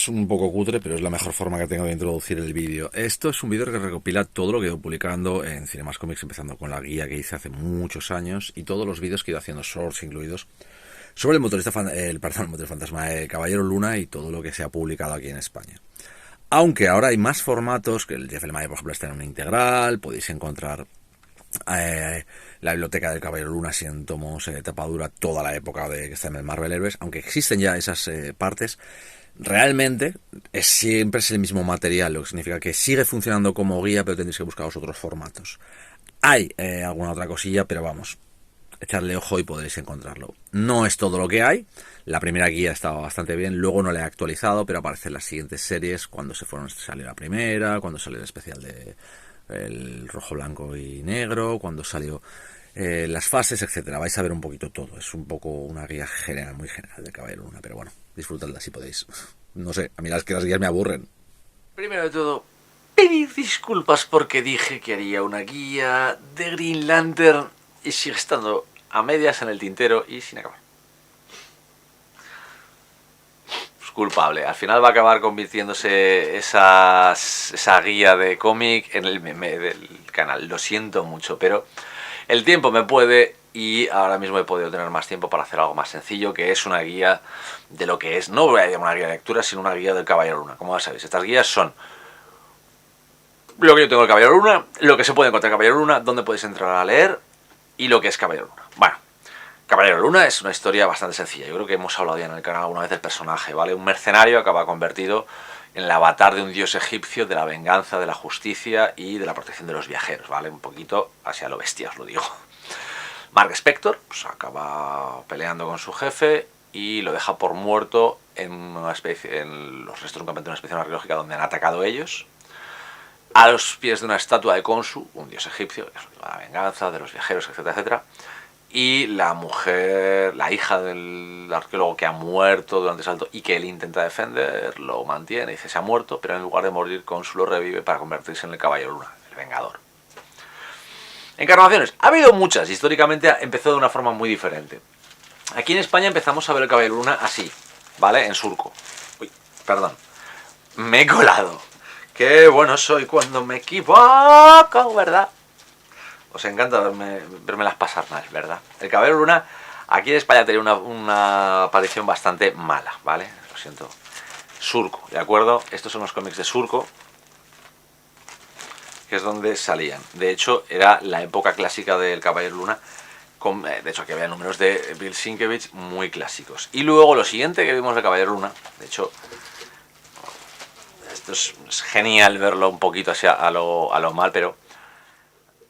es un poco cutre, pero es la mejor forma que tengo de introducir el vídeo. Esto es un vídeo que recopila todo lo que he ido publicando en Cinemas Comics, empezando con la guía que hice hace muchos años y todos los vídeos que he ido haciendo, shorts incluidos, sobre el el motor fantasma, el Caballero Luna y todo lo que se ha publicado aquí en España. Aunque ahora hay más formatos, que el Jeff Lemire, por ejemplo, está en una integral, podéis encontrar la biblioteca del Caballero Luna así en tomos tapadura toda la época de que está en el Marvel Heroes, aunque existen ya esas partes. Realmente siempre es el mismo material, lo que significa que sigue funcionando como guía, pero tendréis que buscar otros formatos. Hay alguna otra cosilla, pero vamos, echarle ojo y podréis encontrarlo. No es todo lo que hay. La primera guía estaba bastante bien, luego no la he actualizado, pero aparecen las siguientes series cuando salió la primera, cuando salió el especial de el rojo, blanco y negro, cuando salió las fases, etcétera. Vais a ver un poquito todo. Es un poco una guía general, muy general de Caballero Luna, pero bueno, disfrutadla si podéis. No sé, a mí las guías me aburren. Primero de todo, pedir disculpas porque dije que haría una guía de Green Lantern y sigue estando a medias en el tintero y sin acabar. Es culpable. Al final va a acabar convirtiéndose esa guía de cómic en el meme del canal. Lo siento mucho, pero el tiempo me puede y ahora mismo he podido tener más tiempo para hacer algo más sencillo, que es una guía de lo que es, no voy a llamar una guía de lectura, sino una guía del Caballero Luna. Como ya sabéis, estas guías son lo que yo tengo del Caballero Luna, lo que se puede encontrar en Caballero Luna, dónde podéis entrar a leer y lo que es Caballero Luna. Bueno, Caballero Luna es una historia bastante sencilla. Yo creo que hemos hablado ya en el canal alguna vez del personaje, ¿vale? Un mercenario acaba convertido en el avatar de un dios egipcio de la venganza, de la justicia y de la protección de los viajeros, ¿vale? Un poquito hacia lo bestia, os lo digo. Mark Spector pues, acaba peleando con su jefe y lo deja por muerto en los restos de un campamento de una expedición arqueológica donde han atacado ellos, a los pies de una estatua de Khonsu, un dios egipcio, de la venganza, de los viajeros, etcétera, etcétera. Y la mujer, la hija del arqueólogo que ha muerto durante el salto y que él intenta defender, lo mantiene, dice se ha muerto, pero en lugar de morir, Khonsu lo revive para convertirse en el Caballero Luna, el Vengador. Encarnaciones. Ha habido muchas. Históricamente empezó de una forma muy diferente. Aquí en España empezamos a ver el Caballero Luna así, ¿vale? En surco. Uy, perdón. Me he colado. Qué bueno soy cuando me equivoco, ¿verdad? Os encanta vermelas pasar mal, ¿verdad? El Caballero Luna aquí en España tenía una aparición bastante mala, ¿vale? Lo siento. Surco, ¿de acuerdo? Estos son los cómics de Surco, que es donde salían. De hecho, era la época clásica del Caballero Luna. De hecho, aquí había números de Bill Sienkiewicz muy clásicos. Y luego lo siguiente que vimos de Caballero Luna, de hecho, esto es genial verlo un poquito así a lo mal, pero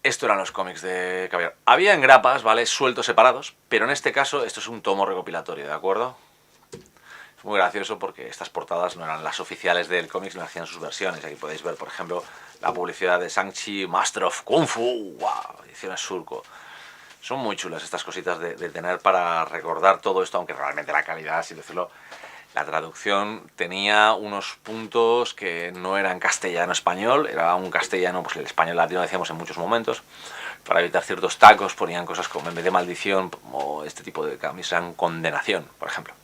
esto eran los cómics de Caballero. Había en grapas, ¿vale? Sueltos separados, pero en este caso esto es un tomo recopilatorio, ¿de acuerdo? Es muy gracioso porque estas portadas no eran las oficiales del cómic, no hacían sus versiones. Aquí podéis ver, por ejemplo, la publicidad de Shang-Chi, Master of Kung Fu, wow, ediciones Surco. Son muy chulas estas cositas de tener para recordar todo esto, aunque realmente la calidad, así decirlo, la traducción tenía unos puntos que no eran castellano-español, era un castellano, pues el español latino decíamos en muchos momentos. Para evitar ciertos tacos ponían cosas como en vez de maldición o este tipo de cambios eran condenación, por ejemplo.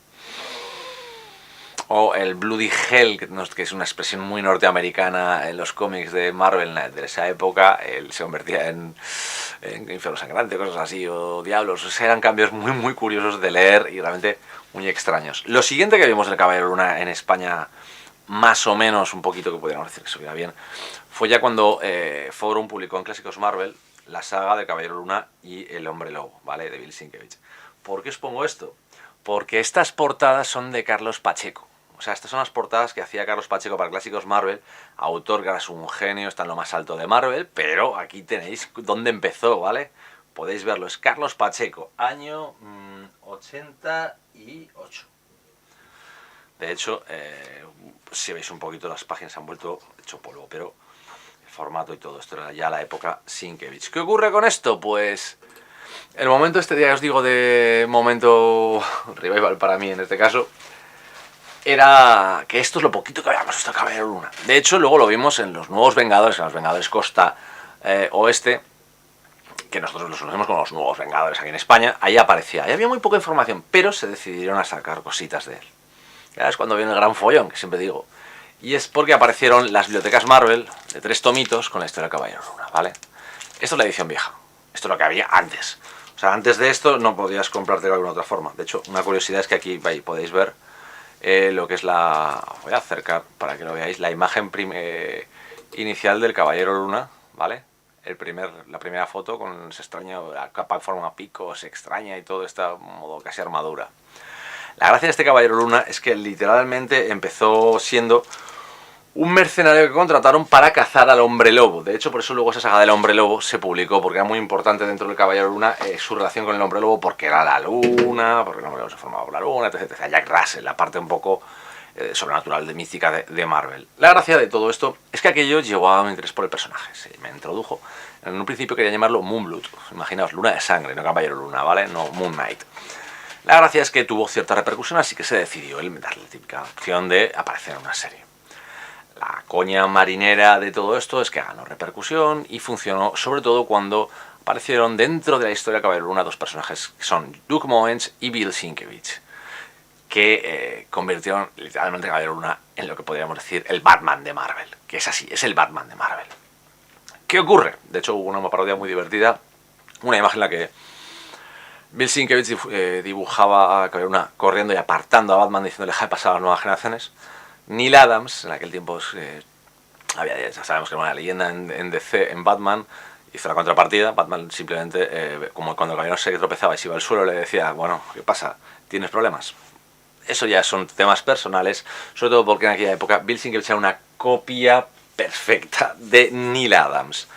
O el Bloody Hell, que es una expresión muy norteamericana en los cómics de Marvel de esa época, él se convertía en infierno sangrante, cosas así, o diablos. O sea, eran cambios muy, muy curiosos de leer y realmente muy extraños. Lo siguiente que vimos del Caballero Luna en España, más o menos un poquito, que podríamos decir que se viera bien, fue ya cuando Forum publicó en Clásicos Marvel la saga de Caballero Luna y El Hombre Lobo, ¿vale? De Bill Sienkiewicz. ¿Por qué os pongo esto? Porque estas portadas son de Carlos Pacheco. O sea, estas son las portadas que hacía Carlos Pacheco para Clásicos Marvel, autor que ahora es un genio, está en lo más alto de Marvel, pero aquí tenéis dónde empezó, ¿vale? Podéis verlo, es Carlos Pacheco, año 88. De hecho, si veis un poquito las páginas se han vuelto hecho polvo, pero el formato y todo esto era ya la época Sienkiewicz. ¿Qué ocurre con esto? Pues el momento este día os digo de momento revival para mí en este caso, era que esto es lo poquito que habíamos visto Caballero Luna. De hecho, luego lo vimos en los Nuevos Vengadores, en los Vengadores Costa Oeste, que nosotros los conocemos como los Nuevos Vengadores aquí en España. Ahí aparecía, ahí había muy poca información, pero se decidieron a sacar cositas de él. Ya es cuando viene el gran follón, que siempre digo. Y es porque aparecieron las bibliotecas Marvel de 3 tomitos con la historia del Caballero Luna, ¿vale? Esto es la edición vieja. Esto es lo que había antes. O sea, antes de esto no podías comprarte de alguna otra forma. De hecho, una curiosidad es que aquí podéis ver lo que es la... Voy a acercar para que lo veáis. La imagen inicial del Caballero Luna, ¿vale? La primera foto con ese extraño... La capa en forma pico, se extraña y todo está modo casi armadura. La gracia de este Caballero Luna es que literalmente empezó siendo un mercenario que contrataron para cazar al Hombre Lobo. De hecho, por eso luego esa saga del Hombre Lobo se publicó, porque era muy importante dentro del Caballero Luna su relación con el Hombre Lobo, porque era la luna, porque el Hombre Lobo se formaba por la luna, etc, etc. Jack Russell, la parte un poco sobrenatural, de mística de Marvel. La gracia de todo esto es que aquello llevaba mi interés por el personaje. Se me introdujo. En un principio quería llamarlo Moonblood. Imaginaos, luna de sangre, no Caballero Luna, ¿vale? No Moon Knight. La gracia es que tuvo cierta repercusión, así que se decidió el darle la típica opción de aparecer en una serie. La coña marinera de todo esto es que ganó repercusión y funcionó sobre todo cuando aparecieron dentro de la historia de Caballero Luna dos personajes que son Doug Moench y Bill Sienkiewicz, que convirtieron literalmente a Caballero Luna en lo que podríamos decir el Batman de Marvel, que es así, es el Batman de Marvel. ¿Qué ocurre? De hecho hubo una parodia muy divertida, una imagen en la que Bill Sienkiewicz dibujaba a Caballero Luna corriendo y apartando a Batman diciéndole deja de pasar a las nuevas generaciones. Neil Adams, en aquel tiempo ya sabemos que era una leyenda en DC, en Batman, hizo la contrapartida. Batman simplemente, como cuando el caballero se tropezaba y se iba al suelo, le decía, bueno, ¿qué pasa? ¿Tienes problemas? Eso ya son temas personales, sobre todo porque en aquella época Bill Sienkiewicz era una copia perfecta de Neil Adams.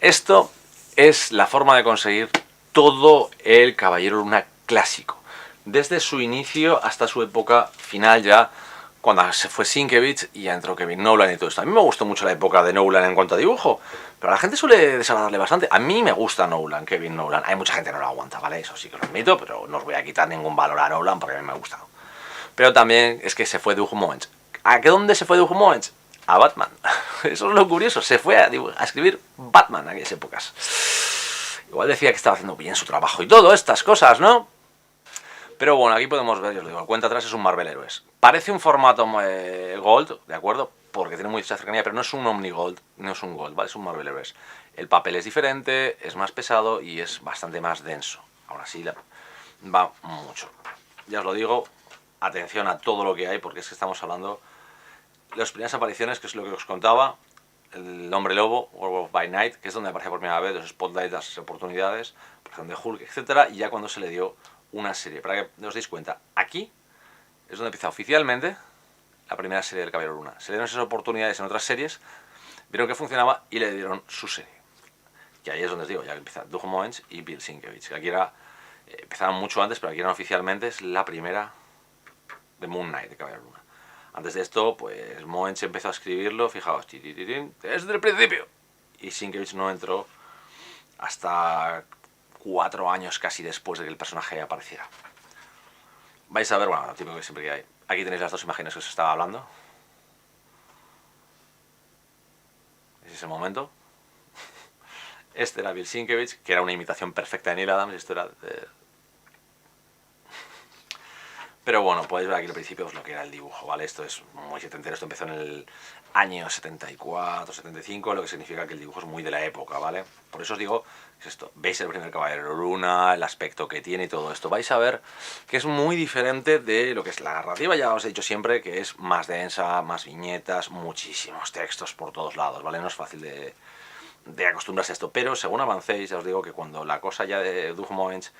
Esto es la forma de conseguir todo el Caballero Luna clásico, desde su inicio hasta su época final ya, cuando se fue Sienkiewicz y ya entró Kevin Nolan y todo esto. A mí me gustó mucho la época de Nolan en cuanto a dibujo, pero a la gente suele desagradarle bastante. A mí me gusta Nolan, Kevin Nolan. Hay mucha gente que no lo aguanta, ¿vale? Eso sí que lo admito, pero no os voy a quitar ningún valor a Nolan porque a mí me ha gustado. Pero también es que se fue Doug Moench. ¿A qué dónde se fue Doug Moench? A Batman. Eso es lo curioso. Se fue a escribir Batman en aquellas épocas. Igual decía que estaba haciendo bien su trabajo y todo, estas cosas, ¿no? Pero bueno, aquí podemos ver, yo os digo, el cuenta atrás es un Marvel Heroes. Parece un formato Gold, ¿de acuerdo? Porque tiene mucha cercanía, pero no es un Omni Gold, no es un Gold, ¿vale? Es un Marvel Heroes. El papel es diferente, es más pesado y es bastante más denso. Aún así, va mucho. Ya os lo digo, atención a todo lo que hay, porque es que estamos hablando de las primeras apariciones, que es lo que os contaba, el Hombre Lobo, Werewolf by Night, que es donde aparece por primera vez los spotlights, las oportunidades, por ejemplo, de Hulk, etcétera, y ya cuando se le dio una serie. Para que os deis cuenta, aquí es donde empieza oficialmente la primera serie del Caballero Luna. Se le dieron esas oportunidades en otras series, vieron que funcionaba y le dieron su serie. Y ahí es donde os digo, ya empieza Doug Moench y Bill Sienkiewicz. Que aquí empezaron mucho antes, pero aquí eran oficialmente es la primera de Moon Knight, de Caballero Luna. Antes de esto, pues Moench empezó a escribirlo, fijaos, desde el principio. Y Sienkiewicz no entró hasta 4 años casi después de que el personaje apareciera. Vais a ver, bueno, lo típico que siempre que hay. Aquí tenéis las dos imágenes que os estaba hablando. Es ese momento. Este era Bill Sienkiewicz, que era una imitación perfecta de Neil Adams. Esto era Pero bueno, podéis ver aquí al principio lo que era el dibujo, ¿vale? Esto es muy setentero, esto empezó en el año 74, 75, lo que significa que el dibujo es muy de la época, ¿vale? Por eso os digo, es esto, veis el primer Caballero Luna, el aspecto que tiene y todo esto, vais a ver que es muy diferente de lo que es la narrativa, ya os he dicho siempre que es más densa, más viñetas, muchísimos textos por todos lados, ¿vale? No es fácil de acostumbrarse a esto, pero según avancéis, ya os digo que cuando la cosa ya de Doug Moench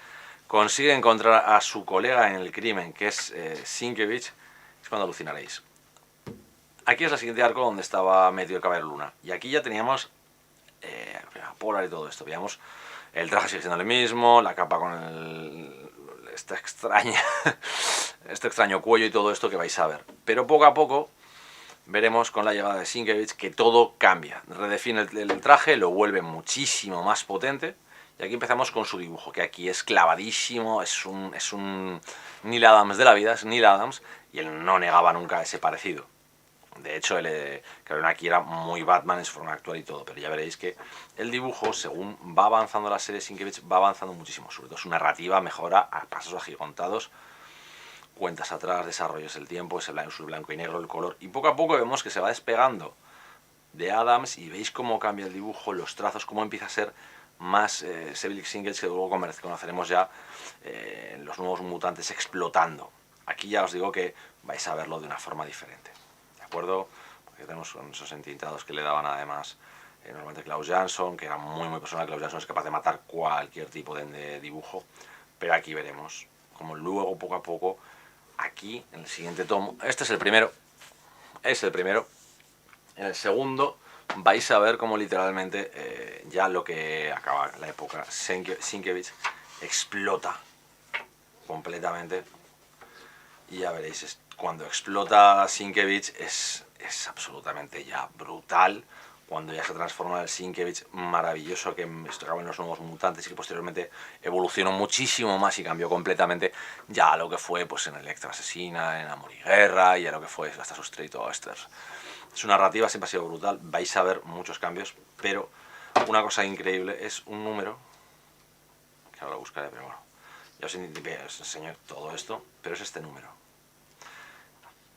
consigue encontrar a su colega en el crimen, que es Sienkiewicz, es cuando alucinaréis. Aquí es el siguiente arco donde estaba metido el Caballero Luna. Y aquí ya teníamos Polar y todo esto. Veíamos el traje sigue siendo el mismo, la capa con este extraño cuello y todo esto que vais a ver. Pero poco a poco veremos con la llegada de Sienkiewicz que todo cambia. Redefine el traje, lo vuelve muchísimo más potente. Y aquí empezamos con su dibujo, que aquí es clavadísimo, es un Neil Adams de la vida, es Neil Adams, y él no negaba nunca ese parecido. De hecho, aquí era muy Batman en su forma actual y todo, pero ya veréis que el dibujo, según va avanzando la serie Sienkiewicz, va avanzando muchísimo. Sobre todo su narrativa mejora a pasos agigantados cuentas atrás, desarrollos del tiempo, ese blanco y negro, el color, y poco a poco vemos que se va despegando de Adams y veis cómo cambia el dibujo, los trazos, cómo empieza a ser más Civil Singles, que luego conoceremos ya los nuevos mutantes explotando. Aquí ya os digo que vais a verlo de una forma diferente, ¿de acuerdo? Porque tenemos esos entintados que le daban además normalmente Klaus Jansson, que era muy personal. Klaus Jansson es capaz de matar cualquier tipo de dibujo, pero aquí veremos como luego poco a poco, aquí en el siguiente tomo, este es el primero, en el segundo vais a ver cómo literalmente ya lo que acaba la época Sienkiewicz explota completamente, y ya veréis, cuando explota Sienkiewicz es absolutamente ya brutal, cuando ya se transforma el Sienkiewicz maravilloso que acaba en los nuevos mutantes y que posteriormente evolucionó muchísimo más y cambió completamente ya a lo que fue pues en Electra Asesina, en Amor y Guerra, y a lo que fue hasta sus Straight Oysters. Su narrativa siempre ha sido brutal, vais a ver muchos cambios, pero una cosa increíble es un número, que ahora lo buscaré, pero bueno, ya os enseño todo esto, pero es este número.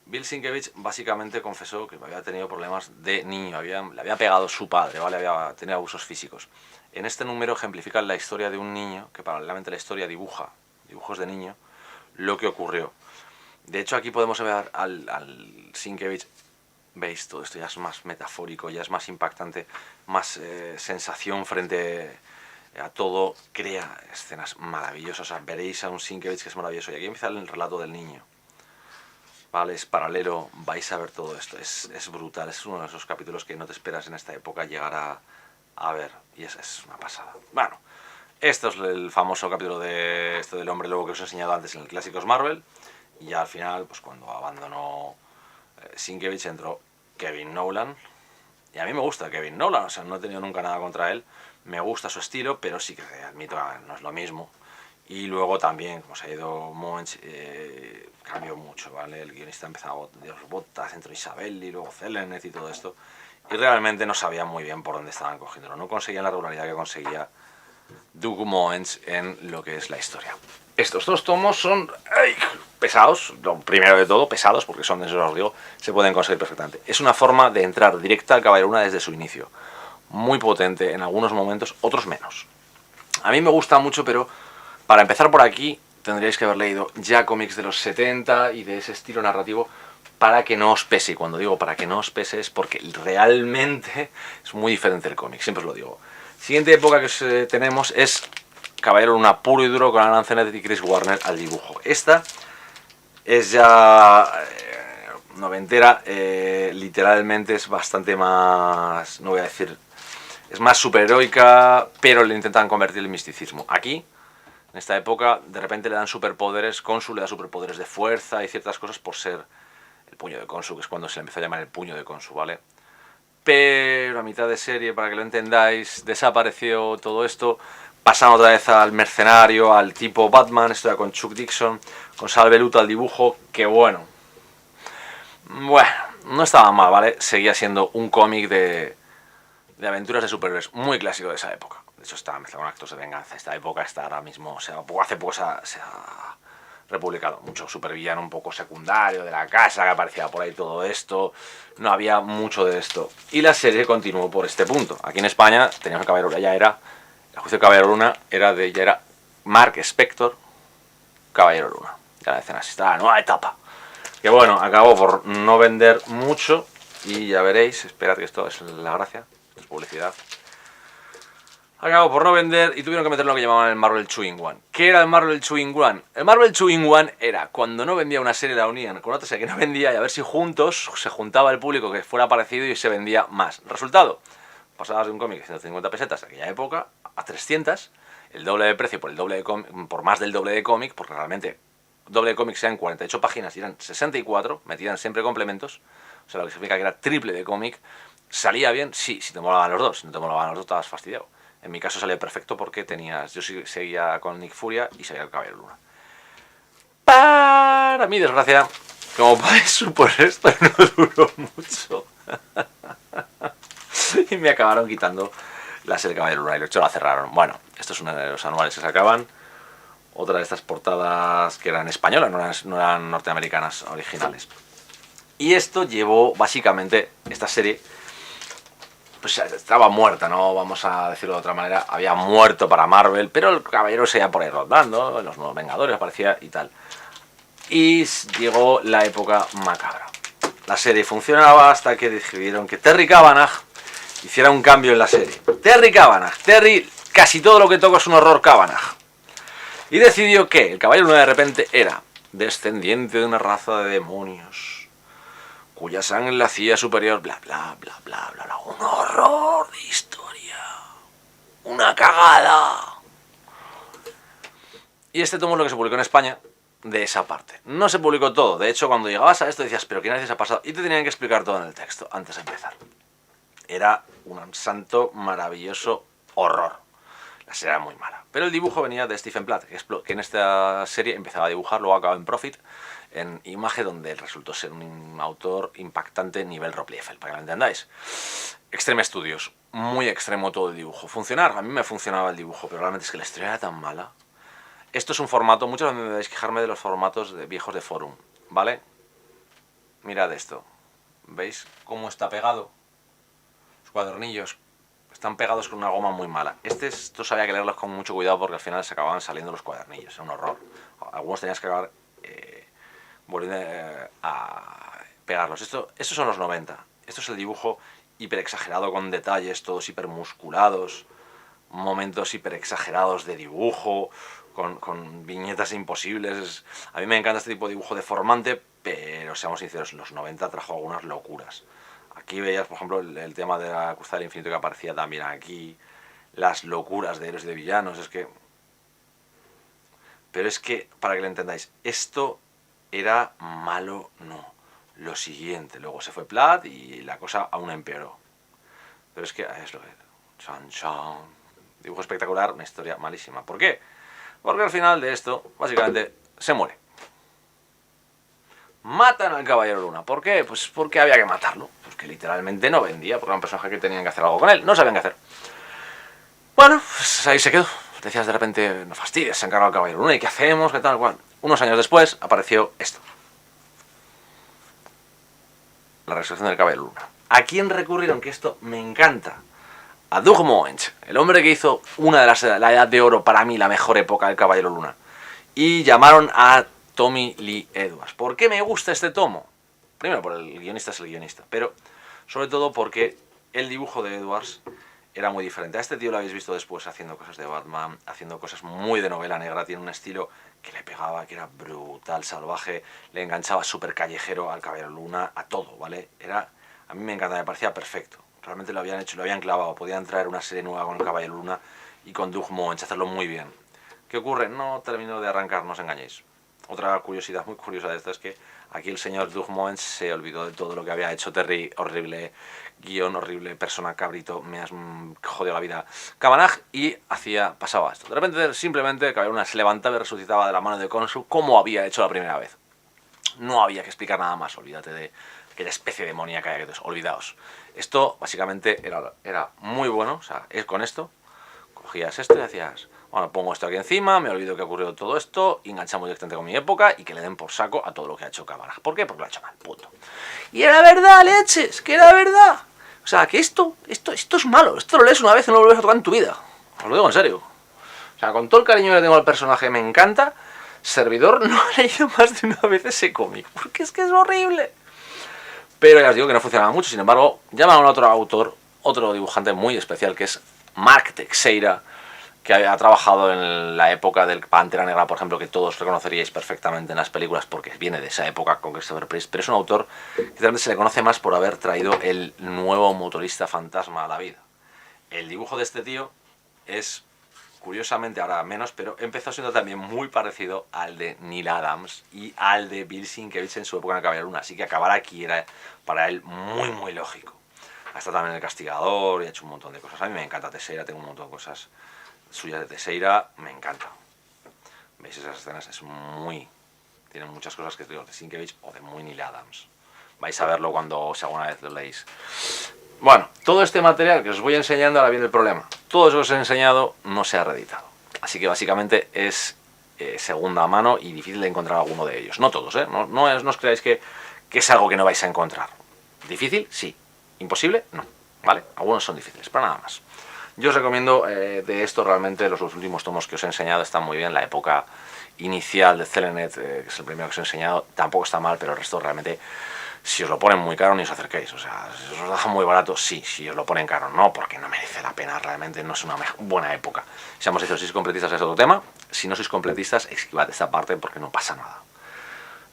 Bill Sienkiewicz básicamente confesó que había tenido problemas de niño, le había pegado su padre, ¿vale? Había tenido abusos físicos. En este número ejemplifica la historia de un niño, que paralelamente a la historia dibuja dibujos de niño, lo que ocurrió. De hecho, aquí podemos ver al Sienkiewicz, veis, todo esto ya es más metafórico, ya es más impactante, más sensación frente a todo, crea escenas maravillosas. O sea, veréis a un Sienkiewicz que es maravilloso, y aquí empieza el relato del niño. Vale, es paralelo, vais a ver todo esto, es brutal, es uno de esos capítulos que no te esperas en esta época llegar a ver, y es una pasada. Bueno, esto es el famoso capítulo de esto del hombre lobo que os he enseñado antes en el Clásicos Marvel, y ya al final, pues cuando abandonó Sienkiewicz, entró Kevin Nowlan, y a mí me gusta Kevin Nowlan, o sea, no he tenido nunca nada contra él, me gusta su estilo, pero sí que admito que no es lo mismo. Y luego también, como se ha ido Moench, cambió mucho, ¿vale? El guionista empezaba Dios Botas, entró Isabelli, luego Zelenet y todo esto. Y realmente no sabían muy bien por dónde estaban cogiéndolo. No conseguían la regularidad que conseguía Doug Moench en lo que es la historia. Estos dos tomos son pesados, lo primero de todo, pesados, porque son, eso os digo, se pueden conseguir perfectamente. Es una forma de entrar directa al Caballero Luna desde su inicio. Muy potente en algunos momentos, otros menos. A mí me gusta mucho, pero para empezar por aquí tendríais que haber leído ya cómics de los 70 y de ese estilo narrativo para que no os pese. Y cuando digo para que no os pese es porque realmente es muy diferente el cómic, siempre os lo digo. Siguiente época que tenemos es Caballero Luna puro y duro con Alan Zenet y Chris Warner al dibujo. Esta es ya noventera, literalmente es bastante más, no voy a decir, es más superheroica, pero le intentan convertir el misticismo. Aquí, en esta época, de repente le dan superpoderes, Khonshu le da superpoderes de fuerza y ciertas cosas por ser el puño de Khonshu, que es cuando se le empezó a llamar el puño de Khonshu, ¿vale? Pero a mitad de serie, para que lo entendáis, desapareció todo esto, pasan otra vez al mercenario, al tipo Batman, esto ya con Chuck Dixon, con Sal Belluto al dibujo, que bueno, no estaba mal, ¿vale? Seguía siendo un cómic de aventuras de superhéroes muy clásico de esa época. De hecho, estaba mezclado con actos de venganza. Esta época está ahora mismo, o sea, hace poco se ha republicado. Mucho supervillano un poco secundario de la casa que aparecía por ahí, todo esto. No había mucho de esto. Y la serie continuó por este punto. Aquí en España teníamos el Caballero Luna, ya era, el juicio de Caballero Luna ya era Mark Spector, Caballero Luna. Ya la decían así, está la nueva etapa. Que bueno, acabó por no vender mucho. Y ya veréis, esperad que esto es la gracia, esto es publicidad. Acabó por no vender y tuvieron que meter lo que llamaban el Marvel 2-in-1. ¿Qué era el Marvel 2-in-1? El Marvel 2-in-1 era cuando no vendía una serie, la unían con otra serie que no vendía, y a ver si juntos se juntaba el público que fuera parecido y se vendía más. Resultado, pasabas de un cómic de 150 pesetas de aquella época a 300, el doble de precio por más del doble de cómic, porque realmente doble de cómic sean 48 páginas y eran 64, metían siempre complementos, o sea, lo que significa que era triple de cómic. ¿Salía bien? Sí, si te molaban los dos. Si no te molaban los dos, estabas fastidiado. En mi caso salía perfecto porque yo seguía con Nick Furia y seguía el Caballero Luna. Para mi desgracia, como podéis suponer, esto no duró mucho. Y me acabaron quitando la serie Caballero Luna y de hecho la cerraron. Bueno, esto es uno de los anuales que se acaban. Otra de estas portadas que eran españolas, no eran norteamericanas originales. Y esto llevó, básicamente, esta serie, pues estaba muerta, ¿no? Vamos a decirlo de otra manera. Había muerto para Marvel, pero el caballero seguía por ahí rondando, en los Nuevos Vengadores aparecía y tal. Y llegó la época macabra. La serie funcionaba hasta que decidieron que Terry Cavanagh hiciera un cambio en la serie. Terry, casi todo lo que toca es un horror Cavanagh. Y decidió que el Caballero Luna de repente era descendiente de una raza de demonios, cuya sangre la hacía superior, bla, bla, bla, bla, bla, bla. Un horror de historia. Una cagada. Y este tomo es lo que se publicó en España de esa parte. No se publicó todo. De hecho, cuando llegabas a esto decías, pero ¿qué narices ha pasado? Y te tenían que explicar todo en el texto antes de empezar. Era un santo maravilloso horror. La serie era muy mala. Pero el dibujo venía de Stephen Platt, que en esta serie empezaba a dibujar, luego acabó en Profit, en Image, donde resultó ser un autor impactante nivel Rob Liefeld, para que lo entendáis. Extreme Studios, muy extremo todo el dibujo. Funcionar, a mí me funcionaba el dibujo, pero realmente es que la historia era tan mala. Esto es un formato, muchos veces me debéis quejarme de los formatos viejos de Forum, ¿vale? Mirad esto, ¿veis cómo está pegado? Los cuadernillos están pegados con una goma muy mala. Estos había que leerlos con mucho cuidado porque al final se acababan saliendo los cuadernillos, era un horror. Algunos tenías que acabar volviendo a pegarlos. Estos son los 90. Esto es el dibujo hiper exagerado con detalles, todos hiper musculados, momentos hiper exagerados de dibujo, con viñetas imposibles. A mí me encanta este tipo de dibujo deformante, pero seamos sinceros, en los 90 trajo algunas locuras. Aquí veías, por ejemplo, el tema de la Cruzada del Infinito que aparecía también aquí, las locuras de héroes y de villanos, Pero es que, para que lo entendáis, esto era malo, no. Lo siguiente, luego se fue Platt y la cosa aún empeoró. Pero es que es lo que es. Chan, chan. Dibujo espectacular, una historia malísima. ¿Por qué? Porque al final de esto, básicamente, se muere. Matan al Caballero Luna. ¿Por qué? Pues porque había que matarlo. Porque literalmente no vendía, porque era un personaje que tenían que hacer algo con él. No sabían qué hacer. Bueno, pues ahí se quedó. Decías de repente, no fastidies, se ha encargado el Caballero Luna. ¿Y qué hacemos? ¿Qué tal? Bueno, unos años después apareció esto. La resurrección del Caballero Luna. ¿A quién recurrieron? Que esto me encanta. A Doug Moench, el hombre que hizo una de la Edad de Oro, para mí la mejor época del Caballero Luna. Y llamaron a Tommy Lee Edwards. ¿Por qué me gusta este tomo? Primero, por el guionista es el guionista, pero sobre todo porque el dibujo de Edwards era muy diferente. A este tío lo habéis visto después haciendo cosas de Batman, haciendo cosas muy de novela negra. Tiene un estilo que le pegaba, que era brutal, salvaje, le enganchaba súper callejero al Caballero Luna, a todo, ¿vale? A mí me encanta, me parecía perfecto. Realmente lo habían hecho, lo habían clavado. Podían traer una serie nueva con el Caballero Luna y con Doug Moench, hacerlo muy bien. ¿Qué ocurre? No terminó de arrancar, no os engañéis. Otra curiosidad muy curiosa de esto es que aquí el señor Doug Moench se olvidó de todo lo que había hecho Terry, horrible guión, horrible persona, cabrito, me has jodido la vida, Cavanagh, y pasaba esto. De repente, simplemente, el Caballero Luna se levantaba y resucitaba de la mano de Khonshu como había hecho la primera vez. No había que explicar nada más, olvídate de aquella especie demoníaca que olvidaos. Esto, básicamente, era muy bueno, o sea, con esto, cogías esto y hacías... Bueno, pongo esto aquí encima, me olvido que ha ocurrido todo esto, y enganchamos directamente con mi época y que le den por saco a todo lo que ha hecho Cavanagh. ¿Por qué? Porque lo ha hecho mal, punto. Y era verdad, leches, que era verdad. O sea, que esto es malo, esto lo lees una vez y no lo vuelves a tocar en tu vida. Os lo digo en serio. O sea, con todo el cariño que tengo al personaje, me encanta. Servidor no ha leído más de una vez ese cómic, porque es que es horrible. Pero ya os digo que no funcionaba mucho, sin embargo, llamaron a otro autor, otro dibujante muy especial, que es Mark Teixeira, que ha trabajado en la época del Pantera Negra, por ejemplo, que todos reconoceríais perfectamente en las películas porque viene de esa época con Christopher Priest, pero es un autor que realmente se le conoce más por haber traído el nuevo motorista fantasma a la vida. El dibujo de este tío es, curiosamente ahora menos, pero empezó siendo también muy parecido al de Neil Adams y al de Bill Sienkiewicz en su época en el Caballero Luna, así que acabar aquí era para él muy muy lógico. Ha estado también en El Castigador y ha hecho un montón de cosas. A mí me encanta Teixeira, tengo un montón de cosas suyas de Teixeira, me encanta. ¿Veis esas escenas? Tiene muchas cosas que digo de Sienkiewicz o de muy Neil Adams. Vais a verlo cuando, si alguna vez lo leéis. Bueno, todo este material que os voy enseñando, ahora viene el problema. Todo eso que os he enseñado no se ha reeditado. Así que básicamente es segunda mano y difícil de encontrar alguno de ellos. No todos, ¿eh? No os creáis que es algo que no vais a encontrar. ¿Difícil? Sí. ¿Imposible? No. ¿Vale? Algunos son difíciles, pero nada más. Yo os recomiendo de esto realmente los últimos tomos que os he enseñado están muy bien. La época inicial de Celenet, que es el primero que os he enseñado, tampoco está mal, pero el resto realmente, si os lo ponen muy caro, ni os acerquéis. O sea, si os lo dejan muy barato, sí. Si os lo ponen caro, no, porque no merece la pena. Realmente no es una buena época. Si hemos dicho, si sois completistas es otro tema. Si no sois completistas, esquivad esta parte porque no pasa nada.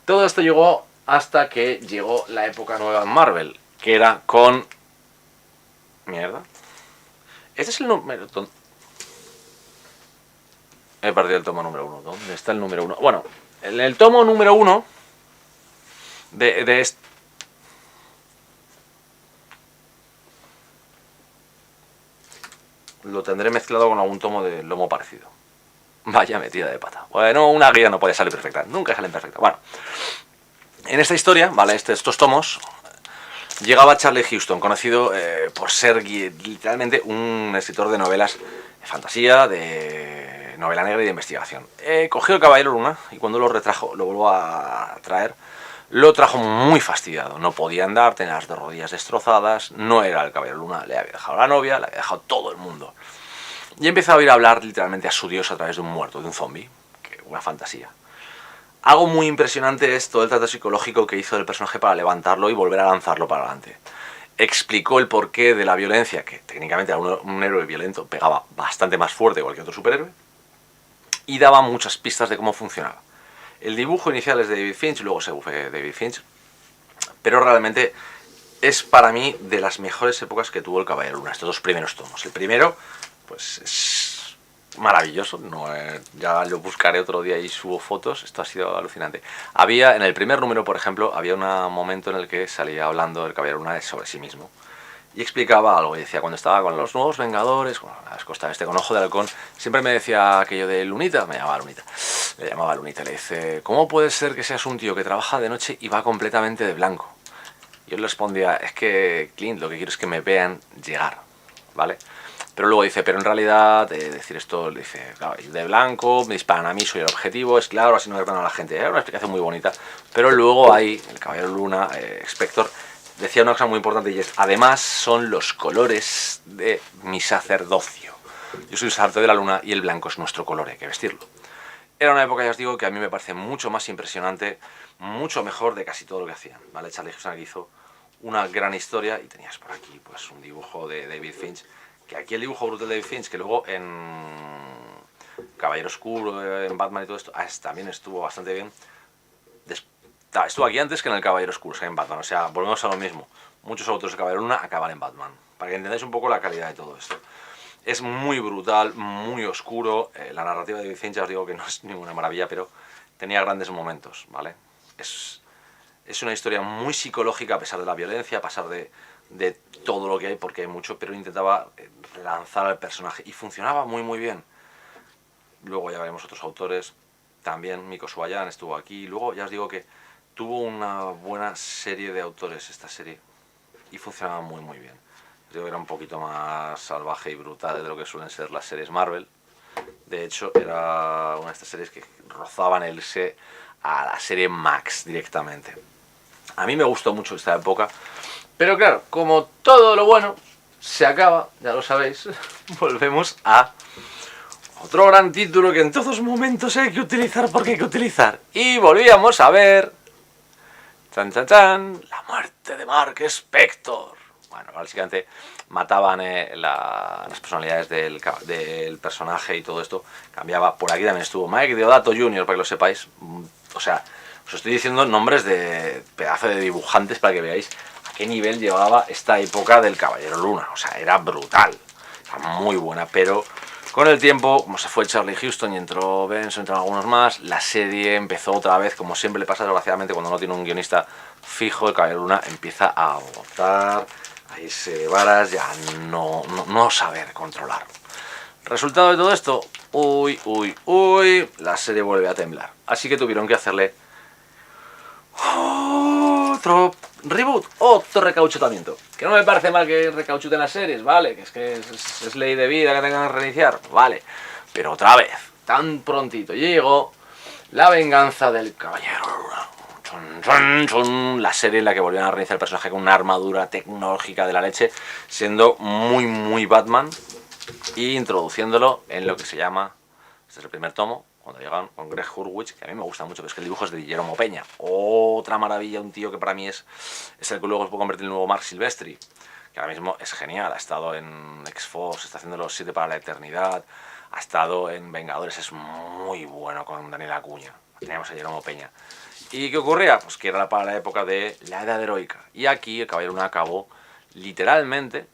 Todo esto llegó hasta que llegó la época nueva en Marvel, que era con... Mierda. Este es el número... He perdido el tomo número 1. ¿Dónde está el número 1? Bueno, en el tomo número 1 de este... Lo tendré mezclado con algún tomo de lomo parecido. Vaya metida de pata. Bueno, una guía no puede salir perfecta. Nunca salen perfecta. Bueno, en esta historia, ¿vale? Estos tomos... Llegaba Charlie Huston, conocido por ser literalmente un escritor de novelas de fantasía, de novela negra y de investigación. Cogió el Caballero Luna y cuando lo retrajo, lo volvió a traer, lo trajo muy fastidiado. No podía andar, tenía las dos rodillas destrozadas, no era el Caballero Luna, le había dejado la novia, le había dejado todo el mundo. Y empezó a oír hablar literalmente a su dios a través de un muerto, de un zombie, una fantasía. Algo muy impresionante es todo el trato psicológico que hizo el personaje para levantarlo y volver a lanzarlo para adelante. Explicó el porqué de la violencia, que técnicamente era un héroe violento, pegaba bastante más fuerte que cualquier otro superhéroe, y daba muchas pistas de cómo funcionaba. El dibujo inicial es de David Finch, luego se fue David Finch, pero realmente es para mí de las mejores épocas que tuvo el Caballero Luna, estos dos primeros tomos. El primero, pues es... maravilloso, no, ya lo buscaré otro día y subo fotos, esto ha sido alucinante. Había, en el primer número, por ejemplo, había un momento en el que salía hablando el Caballero Luna sobre sí mismo y explicaba algo, y decía, cuando estaba con los nuevos Vengadores, con las costas con Ojo de Halcón, siempre me decía aquello de Lunita, me llamaba Lunita, le dice, ¿cómo puede ser que seas un tío que trabaja de noche y va completamente de blanco? Y yo le respondía, es que, Clint, lo que quiero es que me vean llegar, ¿vale? Pero luego dice, pero en realidad, decir esto, le dice, claro, ir de blanco, me disparan a mí, soy el objetivo, es claro, así no derrotan a la gente. Era una explicación muy bonita. Pero luego ahí, el Caballero Luna, Spector, decía una cosa muy importante y es, además son los colores de mi sacerdocio. Yo soy el sacerdote de la luna y el blanco es nuestro color, hay que vestirlo. Era una época, ya os digo, que a mí me parece mucho más impresionante, mucho mejor de casi todo lo que hacían, ¿vale? Charlie Huston hizo una gran historia y tenías por aquí pues un dibujo de David Finch, que aquí el dibujo brutal de David Finch, que luego en Caballero Oscuro, en Batman y todo esto, también estuvo bastante bien. Estuvo aquí antes que en el Caballero Oscuro, o sea, en Batman, o sea, volvemos a lo mismo. Muchos autores de Caballero Luna acaban en Batman, para que entendáis un poco la calidad de todo esto. Es muy brutal, muy oscuro, la narrativa de David Finch, ya os digo que no es ninguna maravilla, pero tenía grandes momentos, ¿vale? Es una historia muy psicológica a pesar de la violencia, a pesar de todo lo que hay, porque hay mucho, pero intentaba relanzar al personaje y funcionaba muy muy bien. Luego ya veremos otros autores, también Miko Suayan estuvo aquí, luego ya os digo que tuvo una buena serie de autores esta serie y funcionaba muy muy bien. Os digo que era un poquito más salvaje y brutal de lo que suelen ser las series Marvel. De hecho era una de estas series que rozaban el a la serie Max directamente. A mí me gustó mucho esta época. Pero claro, como todo lo bueno se acaba, ya lo sabéis, volvemos a otro gran título que en todos momentos hay que utilizar porque hay que utilizar. Y volvíamos a ver, chan chan chan, la muerte de Mark Spector. Bueno, básicamente mataban las personalidades del personaje y todo esto cambiaba. Por aquí también estuvo Mike Deodato Jr., para que lo sepáis. O sea, os estoy diciendo nombres de pedazo de dibujantes para que veáis qué nivel llevaba esta época del Caballero Luna. O sea, era brutal, era muy buena, pero con el tiempo, como se fue Charlie Huston y entró Benson, entraron algunos más, la serie empezó otra vez, como siempre le pasa desgraciadamente cuando no tiene un guionista fijo, el Caballero Luna empieza a agotar, a irse de varas, ya no saber controlar. Resultado de todo esto, la serie vuelve a temblar. Así que tuvieron que hacerle otro reboot, otro recauchutamiento. Que no me parece mal que recauchuten las series, vale, que es ley de vida que tengan que reiniciar, vale. Pero otra vez, tan prontito llegó, La venganza del caballero Luna. Chun, chun, chun. La serie en la que volvieron a reiniciar el personaje con una armadura tecnológica de la leche, siendo muy Batman, y introduciéndolo en lo que se llama, este es el primer tomo, cuando llegan con Greg Hurwitz, que a mí me gusta mucho, pero es que el dibujo es de Guillermo Peña. Otra maravilla, un tío que para mí es el que luego se puede convertir en el nuevo Mark Silvestri, que ahora mismo es genial. Ha estado en X-Force, está haciendo los 7 para la eternidad, ha estado en Vengadores, es muy bueno con Daniel Acuña. Teníamos a Guillermo Peña. ¿Y qué ocurría? Pues que era para la época de la Edad Heroica. Y aquí el Caballero Luna acabó literalmente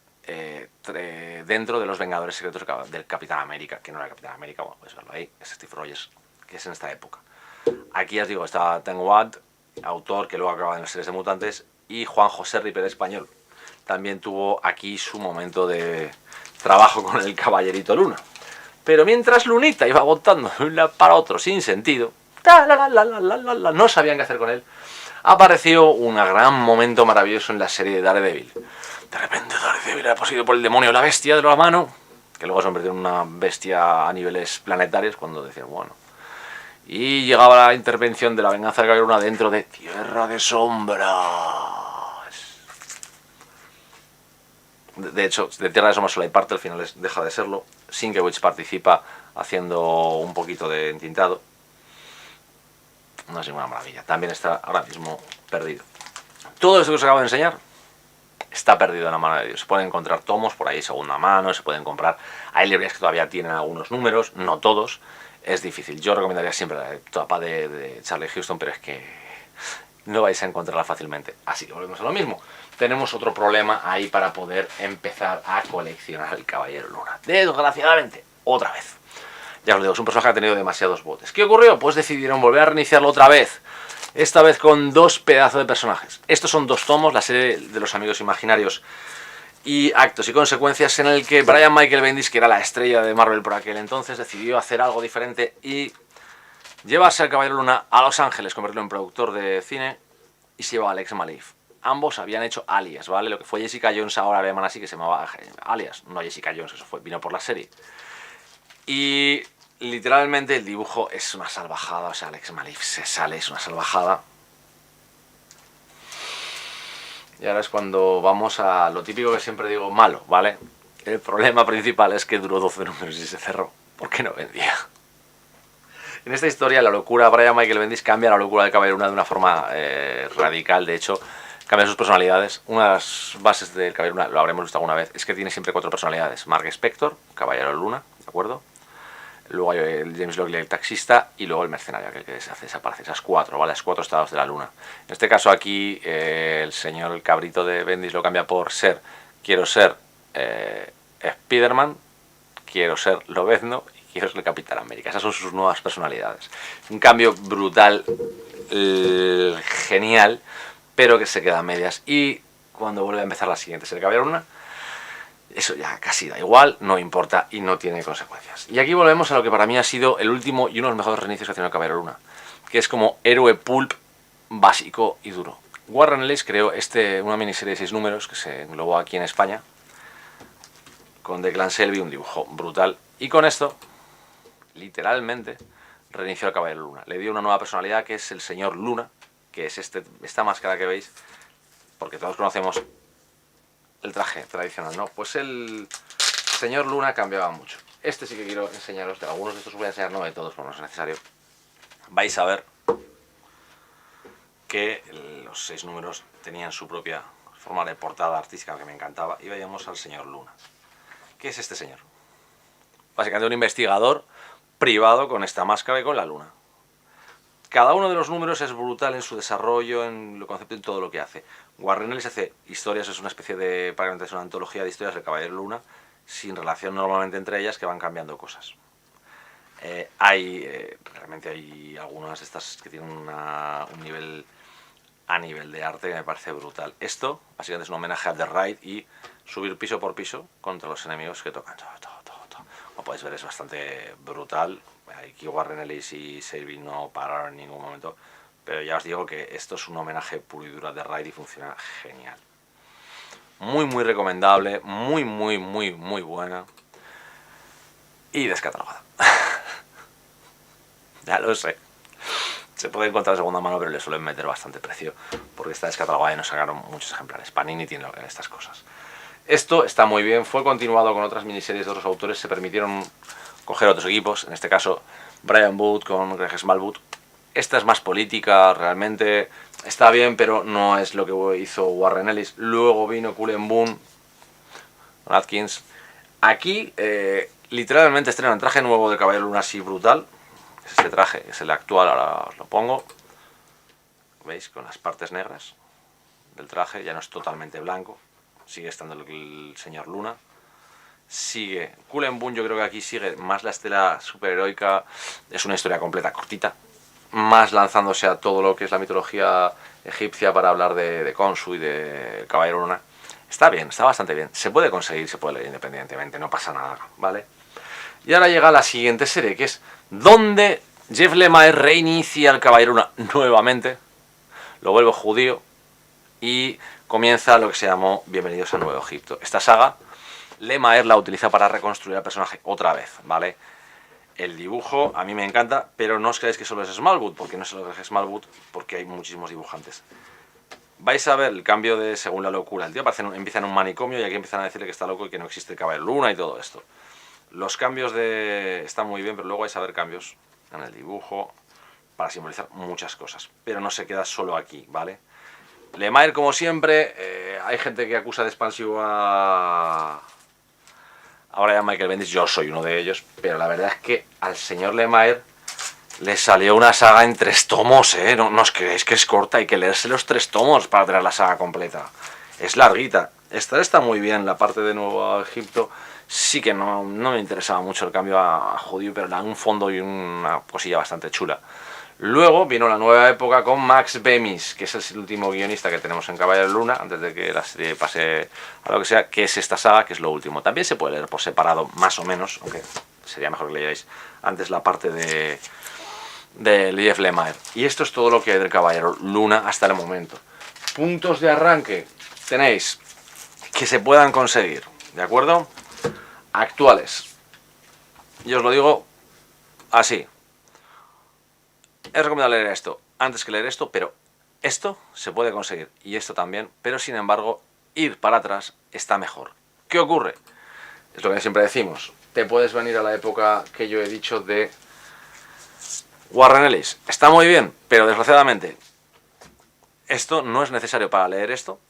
dentro de los Vengadores Secretos del Capitán América, que no era el Capitán América, bueno, puedes verlo ahí, es Steve Rogers, que es en esta época. Aquí ya os digo, está Ten Watt, autor que luego acaba en las series de mutantes, y Juan José Ripper Español. También tuvo aquí su momento de trabajo con el Caballerito Luna. Pero mientras Lunita iba agotando de un lado para otro sin sentido, no sabían qué hacer con él, apareció un gran momento maravilloso en la serie de Daredevil. De repente Daredevil era poseído por el demonio, la bestia de la mano, que luego se convirtió en una bestia a niveles planetarios, cuando decían, bueno. Y llegaba la intervención de la venganza de Caballero Luna dentro de Tierra de Sombras. De hecho, de Tierra de Sombras solo hay parte, al final deja de serlo. Sienkiewicz participa haciendo un poquito de entintado. No es ninguna maravilla. También está ahora mismo perdido. Todo esto que os acabo de enseñar está perdido en la mano de Dios. Se pueden encontrar tomos por ahí segunda mano, se pueden comprar. Hay librerías que todavía tienen algunos números, no todos. Es difícil. Yo recomendaría siempre la etapa de Charlie Houston, pero es que no vais a encontrarla fácilmente. Así que volvemos a lo mismo. Tenemos otro problema ahí para poder empezar a coleccionar el Caballero Luna. Desgraciadamente, otra vez. Ya os digo, es un personaje que ha tenido demasiados botes. ¿Qué ocurrió? Pues decidieron volver a reiniciarlo otra vez. Esta vez con 2 pedazos de personajes. Estos son 2 tomos, la serie de los Amigos Imaginarios y Actos y Consecuencias, en el que Brian Michael Bendis, que era la estrella de Marvel por aquel entonces, decidió hacer algo diferente y llevarse al Caballero Luna a Los Ángeles, convertirlo en productor de cine, y se llevaba a Alex Malif. Ambos habían hecho Alias, ¿vale? Lo que fue Jessica Jones ahora alemana, así que se llamaba Alias, no Jessica Jones, eso vino por la serie. Y literalmente el dibujo es una salvajada, o sea, Alex Malif se sale, es una salvajada. Y ahora es cuando vamos a lo típico que siempre digo, malo, ¿vale? El problema principal es que duró 12 números y se cerró, porque no vendía. En esta historia la locura, Brian Michael Bendis cambia la locura del Caballero Luna de una forma radical. De hecho, cambia sus personalidades. Una de las bases del Caballero Luna, lo habremos visto alguna vez, es que tiene siempre 4 personalidades. Mark Spector, Caballero Luna, ¿de acuerdo? Luego hay el James Locklear, el taxista, y luego el mercenario, aquel que se hace desaparecer. Esas 4, ¿vale? Las 4 estados de la luna. En este caso aquí, el señor, el cabrito de Bendis lo cambia por quiero ser Spiderman, quiero ser Lobezno y quiero ser el Capitán América. Esas son sus nuevas personalidades. Un cambio brutal, genial, pero que se queda a medias. Y cuando vuelve a empezar la siguiente serie Caballero Luna, eso ya casi da igual, no importa y no tiene consecuencias. Y aquí volvemos a lo que para mí ha sido el último y uno de los mejores reinicios que ha tenido el Caballero Luna, que es como héroe pulp básico y duro. Warren Ellis creó una miniserie de 6 números que se englobó aquí en España, con Declan Shelby, un dibujo brutal, y con esto, literalmente, reinició al Caballero Luna. Le dio una nueva personalidad, que es el señor Luna, que es esta máscara que veis, porque todos conocemos el traje tradicional, ¿no? Pues el señor Luna cambiaba mucho. Este sí que quiero enseñaros, de algunos de estos os voy a enseñar, no de todos, porque no es necesario. Vais a ver que los 6 números tenían su propia forma de portada artística que me encantaba, y veíamos al señor Luna. ¿Qué es este señor? Básicamente un investigador privado con esta máscara y con la luna. Cada uno de los números es brutal en su desarrollo, en el concepto, en todo lo que hace. Warren Ellis hace historias, es una especie de, prácticamente es una antología de historias del Caballero Luna, sin relación normalmente entre ellas, que van cambiando cosas. Realmente hay algunas de estas que tienen un nivel a nivel de arte que me parece brutal. Esto básicamente es un homenaje a The Raid y subir piso por piso contra los enemigos que tocan. Como podéis ver, es bastante brutal. Aquí Warren Ellis y Shelby no pararon en ningún momento, pero ya os digo que esto es un homenaje puro y duro a The Raid y funciona genial. Muy recomendable, muy buena y descatalogada. Ya lo sé. Se puede encontrar de segunda mano, pero le suelen meter bastante precio porque está descatalogada y no sacaron muchos ejemplares. Panini tiene estas cosas. Esto está muy bien, fue continuado con otras miniseries de otros autores, se permitieron coger otros equipos, en este caso Brian Booth con Greg Smallwood. Esta es más política, realmente está bien, pero no es lo que hizo Warren Ellis. Luego vino Cullen Bunn, Atkins. Aquí literalmente estrenan traje nuevo de Caballero Luna así brutal. Es este traje, es el actual, ahora os lo pongo. ¿Veis? Con las partes negras del traje, ya no es totalmente blanco. Sigue estando el señor Luna. Sigue Cullen Bunn, yo creo que aquí sigue más la estela superheroica. Es una historia completa, cortita. Más lanzándose a todo lo que es la mitología egipcia para hablar de Khonsu y de Caballero Luna. Está bien, está bastante bien. Se puede conseguir, se puede leer independientemente, no pasa nada, ¿vale? Y ahora llega la siguiente serie, que es donde Jeff Lemire reinicia el Caballero Luna nuevamente. Lo vuelve judío y comienza lo que se llamó Bienvenidos a Nuevo Egipto. Esta saga, Lemire la utiliza para reconstruir al personaje otra vez, ¿vale? El dibujo a mí me encanta, pero no os creáis que solo es Smallwood, porque no solo es Smallwood, porque hay muchísimos dibujantes. Vais a ver el cambio de según la locura. El tío empieza en un manicomio y aquí empiezan a decirle que está loco y que no existe el Caballero Luna y todo esto. Los cambios están muy bien, pero luego vais a ver cambios en el dibujo para simbolizar muchas cosas. Pero no se queda solo aquí, ¿vale? Lemire, como siempre, hay gente que acusa de expansivo a Brian Michael Bendis. Yo soy uno de ellos, pero la verdad es que al señor Lemire le salió una saga en 3 tomos, ¿eh? No os creéis que es corta, hay que leerse los 3 tomos para tener la saga completa. Es larguita. Esta está muy bien, la parte de Nuevo Egipto. Sí que no me interesaba mucho el cambio a judío, pero da un fondo y una cosilla bastante chula. Luego vino la nueva época con Max Bemis, que es el último guionista que tenemos en Caballero Luna, antes de que la serie pase a lo que sea, que es esta saga, que es lo último. También se puede leer por separado, más o menos, aunque sería mejor que leáis antes la parte de Jeff Lemire. Y esto es todo lo que hay del Caballero Luna hasta el momento. Puntos de arranque tenéis que se puedan conseguir, ¿de acuerdo? Actuales. Yo os lo digo así. Es recomendable leer esto antes que leer esto, pero esto se puede conseguir y esto también, pero sin embargo ir para atrás está mejor. ¿Qué ocurre? Es lo que siempre decimos. Te puedes venir a la época que yo he dicho de Warren Ellis. Está muy bien, pero desgraciadamente esto no es necesario para leer esto.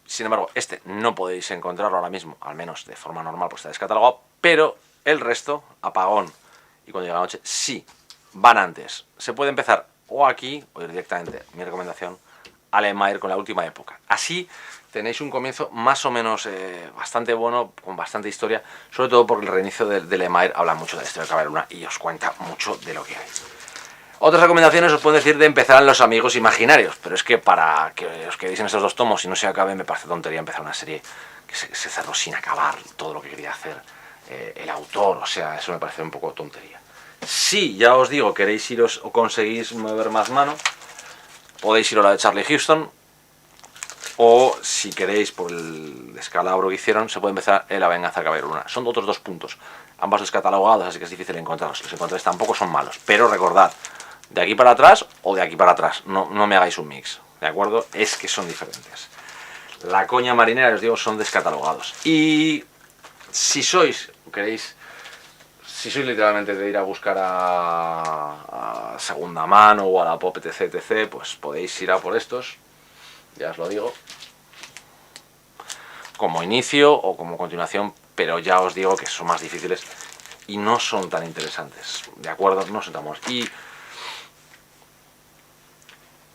Sin embargo, este no podéis encontrarlo ahora mismo, al menos de forma normal, pues está descatalogado, pero el resto, apagón y cuando llega la noche, sí, van antes. Se puede empezar o aquí o ir directamente, mi recomendación, a Lemire con la última época. Así tenéis un comienzo más o menos bastante bueno, con bastante historia, sobre todo porque el reinicio de Lemire habla mucho de la historia de Caballero Luna y os cuenta mucho de lo que hay. Otras recomendaciones os puedo decir de empezar en Los Amigos Imaginarios, pero es que para que os quedéis en estos 2 tomos y no se acabe, me parece tontería empezar una serie que se cerró sin acabar todo lo que quería hacer el autor, o sea, eso me parece un poco tontería. Si ya os digo, queréis iros o conseguís mover más mano, podéis ir a la de Charlie Houston, o si queréis, por el descalabro que hicieron, se puede empezar en La Venganza de Caballero Luna. Son otros 2 puntos, ambos descatalogados, así que es difícil encontrarlos. Si los encontráis tampoco son malos, pero recordad, de aquí para atrás o de aquí para atrás, no me hagáis un mix, ¿de acuerdo? Es que son diferentes. La coña marinera, os digo, son descatalogados. Y si sois literalmente de ir a buscar a segunda mano o a la pop, etc, pues podéis ir a por estos, ya os lo digo, como inicio o como continuación, pero ya os digo que son más difíciles y no son tan interesantes, ¿de acuerdo? No son tan buenos. Y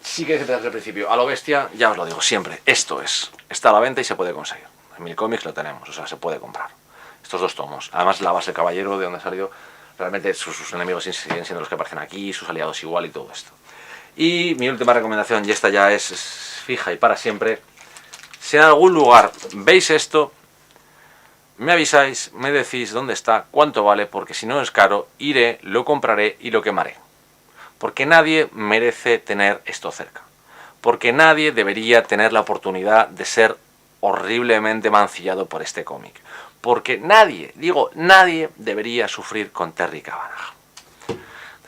si queréis empezar desde el principio a lo bestia, ya os lo digo siempre, está a la venta y se puede conseguir. En Mil Comics lo tenemos, o sea, se puede comprar. Estos 2 tomos. Además, la base Caballero, de donde ha salido, realmente sus enemigos siguen siendo los que aparecen aquí, sus aliados igual y todo esto. Y mi última recomendación, y esta ya es fija y para siempre, si en algún lugar veis esto, me avisáis, me decís dónde está, cuánto vale, porque si no es caro, iré, lo compraré y lo quemaré. Porque nadie merece tener esto cerca. Porque nadie debería tener la oportunidad de ser horriblemente mancillado por este cómic. Porque nadie debería sufrir con Terry Cavanagh.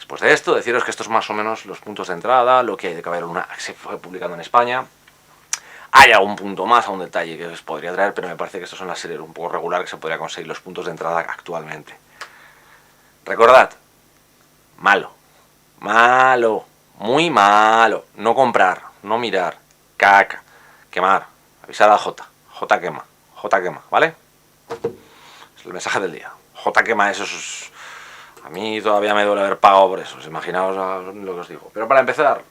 Después de esto, deciros que estos más o menos los puntos de entrada, lo que hay de Caballero Luna se fue publicando en España. Hay algún punto más, algún detalle que os podría traer, pero me parece que estos son las series un poco regular que se podría conseguir los puntos de entrada actualmente. Recordad, malo, muy malo, no comprar, no mirar, caca, quemar, avisar a J quema, ¿vale? Es el mensaje del día. J quema, eso es... A mí todavía me duele haber pagado por eso, imaginaos lo que os digo. Pero para empezar,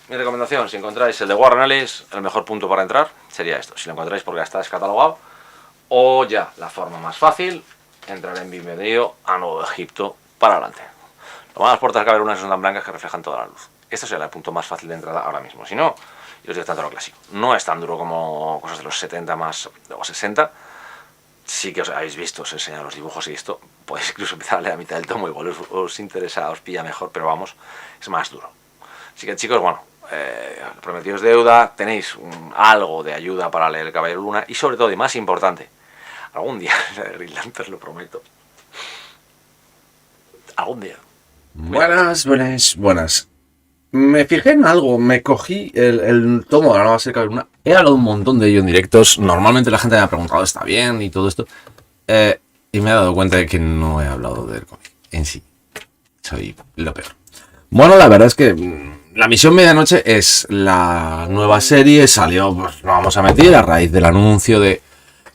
mi recomendación, si encontráis el de Warren Ellis, el mejor punto para entrar sería esto. Si lo encontráis porque ya está descatalogado, o ya, la forma más fácil, entrar en Bienvenido a Nuevo Egipto para adelante. Lo más por las caberunas son tan blancas que reflejan toda la luz. Este sería el punto más fácil de entrada ahora mismo. Si no, yo os digo tanto lo clásico. No es tan duro como cosas de los 70 más o 60. Sí que os habéis visto, os he enseñado los dibujos y esto. Podéis incluso empezar a leer a mitad del tomo, igual os interesa, os pilla mejor, pero vamos, es más duro. Así que chicos, bueno, prometidos deuda, tenéis algo de ayuda para leer el Caballero Luna y sobre todo, y más importante, algún día, Green Lantern, lo prometo, algún día. Buenas. Me fijé en algo, me cogí el tomo de la nueva serie Caballero Luna. He hablado un montón de ello en directos. Normalmente la gente me ha preguntado, ¿está bien? Y todo esto. Y me he dado cuenta de que no he hablado del cómic en sí. Soy lo peor. Bueno, la verdad es que La Misión Medianoche es la nueva serie. Salió, pues no vamos a mentir, a raíz del anuncio de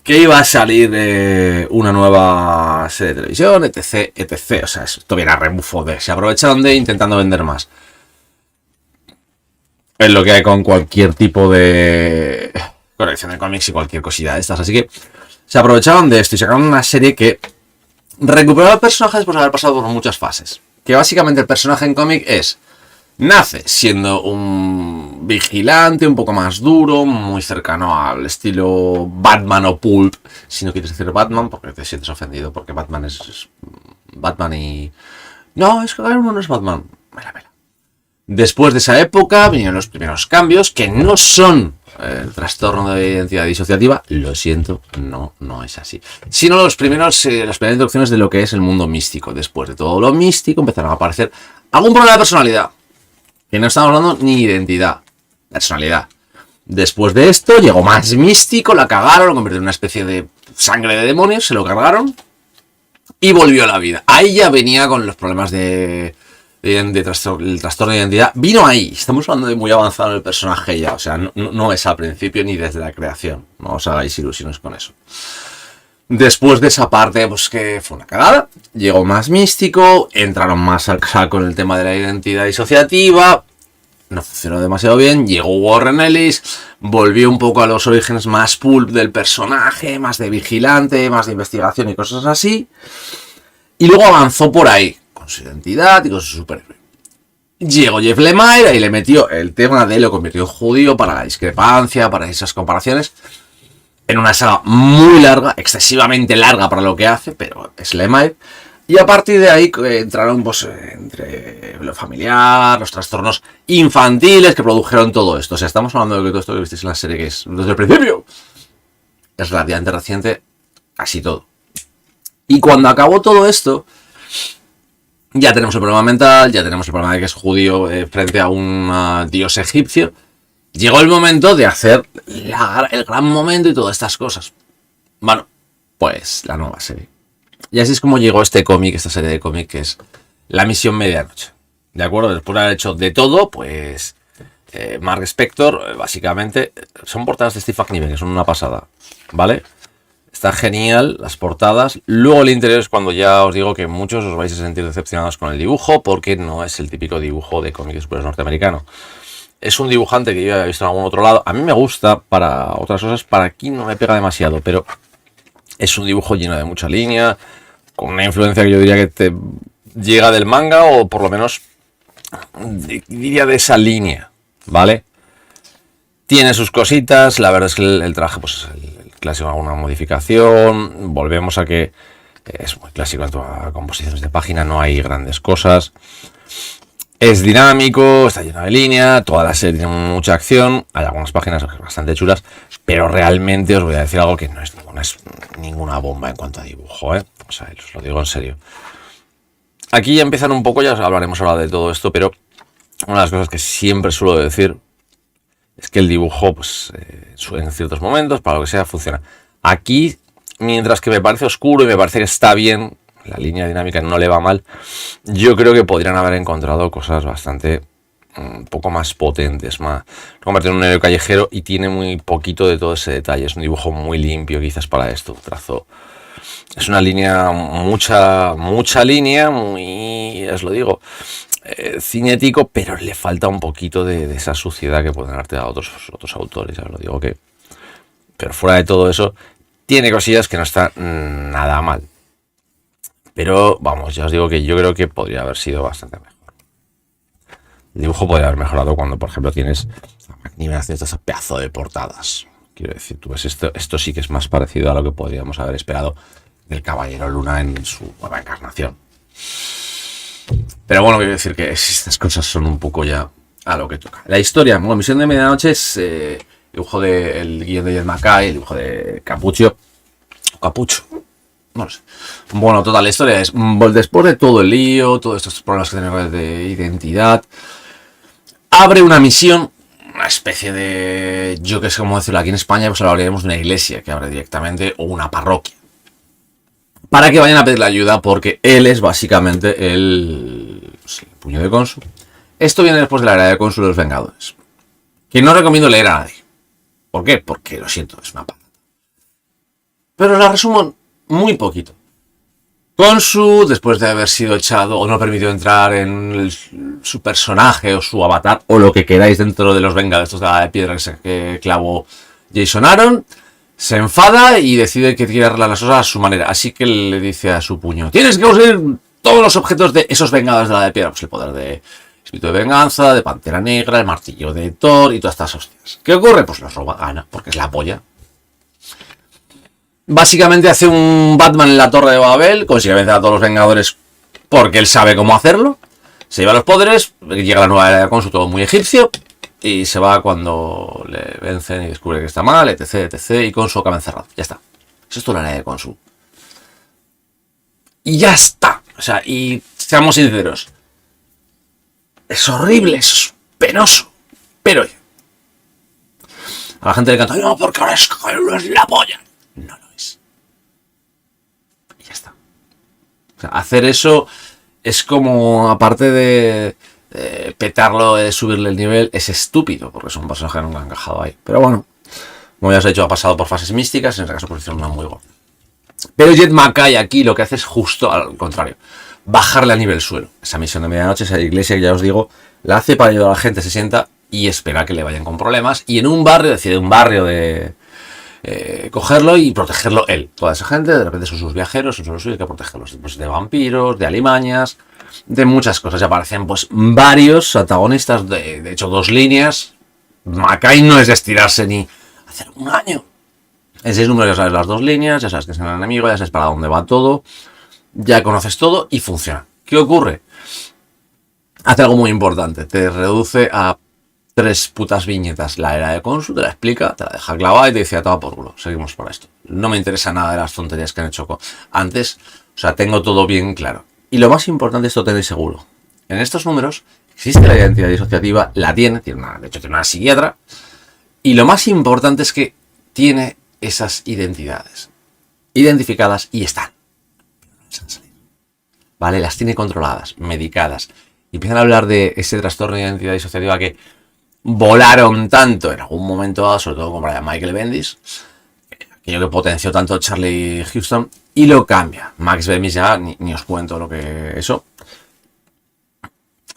que iba a salir una nueva serie de televisión, etc. O sea, esto viene a rebufo de... Se aprovecharon de intentando vender más. Es lo que hay con cualquier tipo de colección de cómics y cualquier cosilla de estas. Así que se aprovecharon de esto y sacaron una serie que recuperó al personaje después de haber pasado por muchas fases. Que básicamente el personaje en cómic nace siendo un vigilante un poco más duro, muy cercano al estilo Batman o Pulp. Si no quieres decir Batman porque te sientes ofendido, porque Batman es Batman y... No, es que uno no es Batman. Mela. Después de esa época vinieron los primeros cambios, que no son el trastorno de identidad disociativa, lo siento, no es así, sino las primeras introducciones de lo que es el mundo místico. Después de todo lo místico empezaron a aparecer algún problema de personalidad, que no estamos hablando ni identidad, personalidad. Después de esto llegó más místico, la cagaron, lo convirtieron en una especie de sangre de demonios, se lo cargaron y volvió a la vida. Ahí ya venía con los problemas el trastorno de identidad. Vino ahí, estamos hablando de muy avanzado en el personaje ya, o sea, no es al principio ni desde la creación, no os hagáis ilusiones con eso. Después de esa parte, pues que fue una cagada, llegó más místico, entraron más al saco con el tema de la identidad disociativa, no funcionó demasiado bien, llegó Warren Ellis, volvió un poco a los orígenes más pulp del personaje, más de vigilante, más de investigación y cosas así, y luego avanzó por ahí, con su identidad y con su superhéroe. Llegó Jeff Lemire y le metió el tema de lo convirtió en judío para la discrepancia, para esas comparaciones, en una saga muy larga, excesivamente larga para lo que hace, pero es Lemire. Y a partir de ahí entraron pues, entre lo familiar, los trastornos infantiles que produjeron todo esto. O sea, estamos hablando de que todo esto que visteis en la serie, que es desde el principio, es relativamente reciente, casi todo. Y cuando acabó todo esto, ya tenemos el problema mental, ya tenemos el problema de que es judío frente a un dios egipcio. Llegó el momento de hacer el gran momento y todas estas cosas. Bueno, pues la nueva serie. Y así es como llegó este cómic, esta serie de cómic que es La Misión Medianoche. ¿De acuerdo? Después de haber hecho de todo, pues Mark Spector, básicamente, son portadas de Steve McNiven, que son una pasada, ¿vale? Está genial las portadas. Luego el interior es cuando ya os digo que muchos os vais a sentir decepcionados con el dibujo, porque no es el típico dibujo de cómic super norteamericano. Es un dibujante que yo había visto en algún otro lado. A mí me gusta para otras cosas, para aquí no me pega demasiado, pero es un dibujo lleno de mucha línea, con una influencia que yo diría que te llega del manga, o por lo menos diría de esa línea, ¿vale? Tiene sus cositas, la verdad es que el traje pues es el clásico, alguna modificación. Volvemos a que es muy clásico en todas composiciones de página, no hay grandes cosas. Es dinámico, está lleno de línea, toda la serie tiene mucha acción, hay algunas páginas bastante chulas, pero realmente os voy a decir algo que no es ninguna bomba en cuanto a dibujo, ¿eh? O sea, os lo digo en serio. aquí ya empiezan un poco, ya hablaremos ahora de todo esto, pero una de las cosas que siempre suelo decir es que el dibujo, pues, en ciertos momentos, para lo que sea, funciona. Aquí, mientras que me parece oscuro y me parece que está bien, la línea dinámica no le va mal, yo creo que podrían haber encontrado cosas bastante, un poco más potentes, más convertido en un héroe callejero, y tiene muy poquito de todo ese detalle. Es un dibujo muy limpio, quizás para esto, trazo. Es una línea, mucha línea, muy, os lo digo, cinético, pero le falta un poquito de esa suciedad que pueden darte a otros autores, ya os lo digo que. Pero fuera de todo eso, tiene cosillas que no están nada mal. Pero vamos, ya os digo que yo creo que podría haber sido bastante mejor. El dibujo podría haber mejorado cuando, por ejemplo, tienes la magnificación de ese pedazo de portadas. Quiero decir, tú ves, esto sí que es más parecido a lo que podríamos haber esperado del Caballero Luna en su nueva encarnación. Pero bueno, quiero decir que estas cosas son un poco ya a lo que toca. La historia, bueno, Misión de Medianoche es dibujo del guion de Jed MacKay, el dibujo de Capucho, no lo sé. Bueno, total, la historia es, después de todo el lío, todos estos problemas que tenemos de identidad, abre una misión, una especie de, yo que sé cómo decirlo, aquí en España pues hablaríamos de una iglesia que abre directamente, o una parroquia, para que vayan a pedirle ayuda, porque él es básicamente el puño de Khonshu. Esto viene después de la era de Khonshu de los Vengadores, que no recomiendo leer a nadie. ¿Por qué? Porque, lo siento, es una pata. Pero la resumo muy poquito. Khonshu, después de haber sido echado o no permitido entrar en su personaje o su avatar o lo que queráis dentro de los Vengadores, estos de la piedra que clavó Jason Aaron, se enfada y decide que quiere arreglar las cosas a su manera. Así que le dice a su puño: tienes que conseguir todos los objetos de esos Vengadores de la piedra. Pues el poder de Espíritu de Venganza, de Pantera Negra, el martillo de Thor y todas estas hostias. ¿Qué ocurre? Pues los roba, gana, porque es la polla. Básicamente hace un Batman en la Torre de Babel, consigue vencer a todos los Vengadores porque él sabe cómo hacerlo, se lleva los poderes, llega la nueva era de Khonshu, todo muy egipcio, y se va cuando le vencen y descubre que está mal, etc, etc, y Khonshu acaba encerrado. Ya está. Eso es toda la era de Khonshu. Y ya está. O sea, y seamos sinceros, es horrible, es penoso, pero oye, a la gente le encanta, no, porque ahora es la polla. No lo es. Y ya está. O sea, hacer eso es como, aparte de petarlo, de subirle el nivel, es estúpido, porque es un personaje que nunca ha encajado ahí. Pero bueno, como ya os he dicho, ha pasado por fases místicas, en este caso por decir una muy gorda. Pero Jed MacKay aquí lo que hace es justo al contrario, bajarle a nivel suelo. Esa misión de medianoche, esa iglesia que ya os digo, la hace para ayudar a la gente, se sienta y espera que le vayan con problemas, y en un barrio, decide un barrio de cogerlo y protegerlo él. Toda esa gente, de repente son sus viajeros, son los suyos, hay que protegerlos pues, de vampiros, de alimañas, de muchas cosas. Ya aparecen pues varios antagonistas, de hecho 2 líneas. MacKay no es de estirarse ni hacer un año. En 6 números ya sabes las 2 líneas, ya sabes que es el enemigo, ya sabes para dónde va todo, ya conoces todo y funciona. ¿Qué ocurre? Hace algo muy importante, te reduce a 3 putas viñetas la era de Khonshu, te la explica, te la deja clavada y te dice: a tomar por culo, seguimos por esto. No me interesa nada de las tonterías que han hecho antes, o sea, tengo todo bien claro. Y lo más importante, esto tenéis seguro, en estos números existe la identidad disociativa, la tiene de hecho tiene una psiquiatra, y lo más importante es que tiene esas identidades identificadas y están. Vale, las tiene controladas, medicadas. Y empiezan a hablar de ese trastorno de identidad disociativa que volaron tanto en algún momento dado, sobre todo con Brian Michael Bendis, aquello que potenció tanto Charlie Huston, y lo cambia. Max Bemis ya, ni os cuento lo que eso.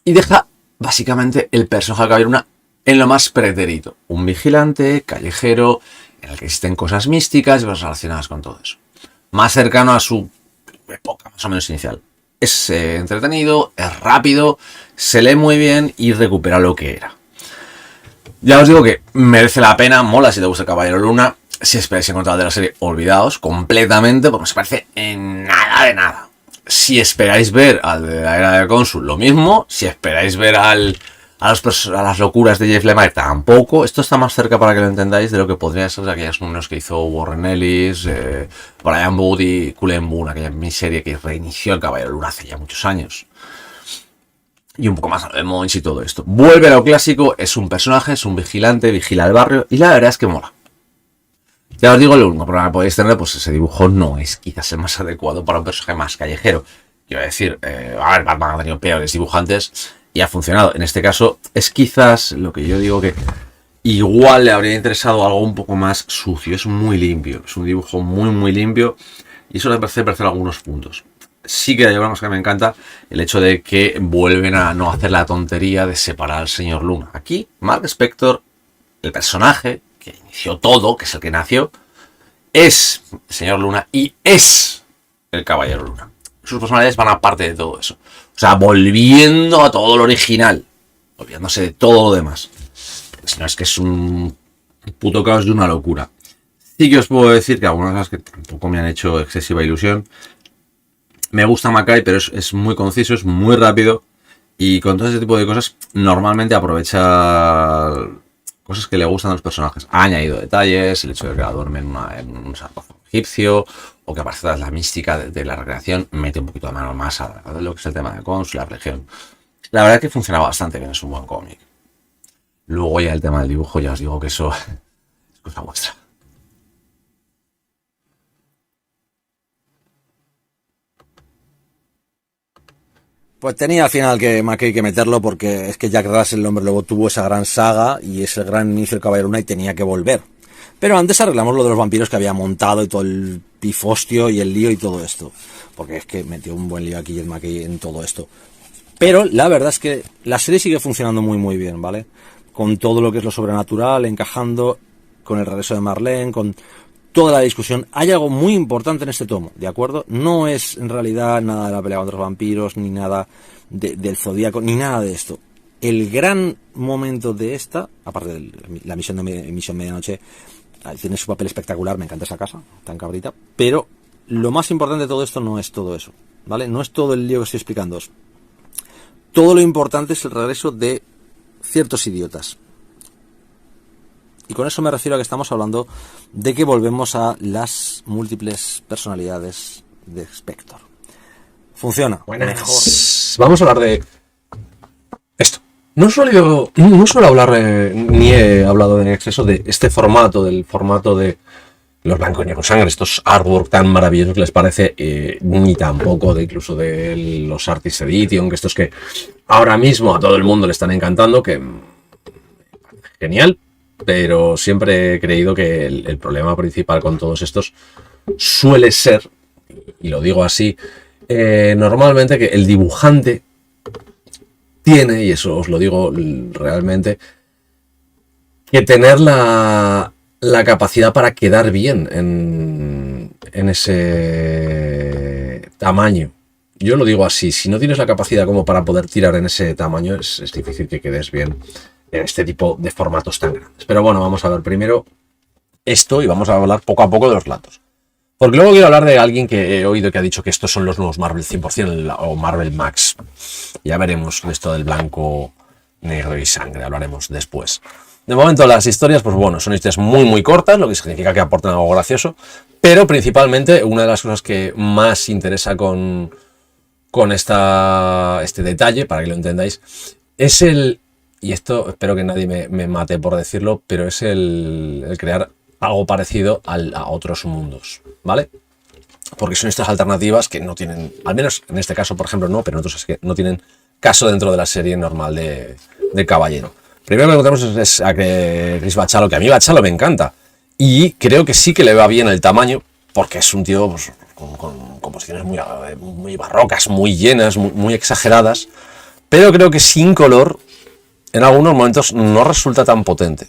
Y deja básicamente el personaje de Caballero Luna en lo más pretérito. Un vigilante, callejero, en el que existen cosas místicas y cosas relacionadas con todo eso. Más cercano a su época más o menos inicial. Es entretenido, es rápido, se lee muy bien y recupera lo que era. Ya os digo que merece la pena, mola si te gusta el Caballero Luna. Si esperáis encontrar de la serie, olvidaos completamente, porque no se parece en nada de nada. Si esperáis ver al de la era de Khonshu, lo mismo. Si esperáis ver al a las locuras de Jeff Lemire tampoco. Esto está más cerca, para que lo entendáis, de lo que podría ser de aquellos números que hizo Warren Ellis, Brian Wood y Cullen Bunn, aquella miniserie que reinició el Caballero Luna hace ya muchos años. Y un poco más de Monch y todo esto. Vuelve a lo clásico, es un personaje, es un vigilante, vigila el barrio, y la verdad es que mola. Ya os digo, el único problema que podéis tener, pues ese dibujo no es quizás el más adecuado para un personaje más callejero. Quiero decir, a ver, Batman ha tenido peores dibujantes y ha funcionado. En este caso, es quizás lo que yo digo que igual le habría interesado algo un poco más sucio. Es muy limpio, es un dibujo muy limpio y eso le parece algunos puntos. Sí que hay una cosa que me encanta, el hecho de que vuelven a no hacer la tontería de separar al señor Luna. Aquí, Mark Spector, el personaje que inició todo, que es el que nació, es el señor Luna y es el Caballero Luna. Sus personalidades van aparte de todo eso. O sea, volviendo a todo lo original, olvidándose de todo lo demás. Si no, es que es un puto caos de una locura. Sí que os puedo decir que algunas cosas que tampoco me han hecho excesiva ilusión. Me gusta Mackay, pero es muy conciso, es muy rápido. Y con todo ese tipo de cosas, normalmente aprovecha cosas que le gustan a los personajes. Ha añadido detalles, el hecho de que la duerme en un sarcófago egipcio, o que aparece la mística de la recreación, mete un poquito de mano más a lo que es el tema de Cons, la región. La verdad es que funciona bastante bien, es un buen cómic. Luego ya el tema del dibujo, ya os digo que eso es cosa vuestra. Pues tenía al final que Mackay que meterlo, porque es que Jack Russell, el hombre luego tuvo esa gran saga y ese gran inicio del Caballero Luna y tenía que volver. Pero antes arreglamos lo de los vampiros que había montado y todo el pifostio y el lío y todo esto. Porque es que metió un buen lío aquí el Mackay en todo esto. Pero la verdad es que la serie sigue funcionando muy bien, ¿vale? Con todo lo que es lo sobrenatural, encajando con el regreso de Marlene, con toda la discusión. Hay algo muy importante en este tomo, ¿de acuerdo? No es en realidad nada de la pelea contra los vampiros, ni nada del Zodíaco, ni nada de esto. El gran momento de esta, aparte de la misión Medianoche, tiene su papel espectacular, me encanta esa casa, tan cabrita, pero lo más importante de todo esto no es todo eso, ¿vale? No es todo el lío que estoy explicándoos. Todo lo importante es el regreso de ciertos idiotas. Y con eso me refiero a que estamos hablando de que volvemos a las múltiples personalidades de Spector. Funciona. Buenas. Mejor. Vamos a hablar de esto. No suelo hablar, ni he hablado en exceso de este formato, del formato de los blancos y con sangre, estos artwork tan maravillosos que les parece, ni tampoco de incluso de los Artist Edition, que estos que ahora mismo a todo el mundo le están encantando, que genial. Pero siempre he creído que el problema principal con todos estos suele ser, y lo digo así, normalmente que el dibujante tiene, y eso os lo digo realmente, que tener la capacidad para quedar bien en ese tamaño. Yo lo digo así, si no tienes la capacidad como para poder tirar en ese tamaño, es difícil que quedes bien en este tipo de formatos tan grandes. Pero bueno, vamos a ver primero esto y vamos a hablar poco a poco de los lados. Porque luego quiero hablar de alguien que he oído que ha dicho que estos son los nuevos Marvel 100% o Marvel Max. Ya veremos esto del blanco, negro y sangre, hablaremos después. De momento las historias, pues bueno, son historias muy cortas, lo que significa que aportan algo gracioso, pero principalmente una de las cosas que más interesa con este detalle, para que lo entendáis, es y esto espero que nadie me mate por decirlo, pero es el crear algo parecido a otros mundos, ¿vale? Porque son estas alternativas que no tienen, al menos en este caso, por ejemplo, no, pero en otros es que no tienen caso dentro de la serie normal de Caballero. Primero que encontramos es a Chris Bachalo, que a mí Bachalo me encanta, y creo que sí que le va bien el tamaño, porque es un tío pues, con composiciones muy barrocas, muy llenas, muy exageradas, pero creo que sin color en algunos momentos no resulta tan potente,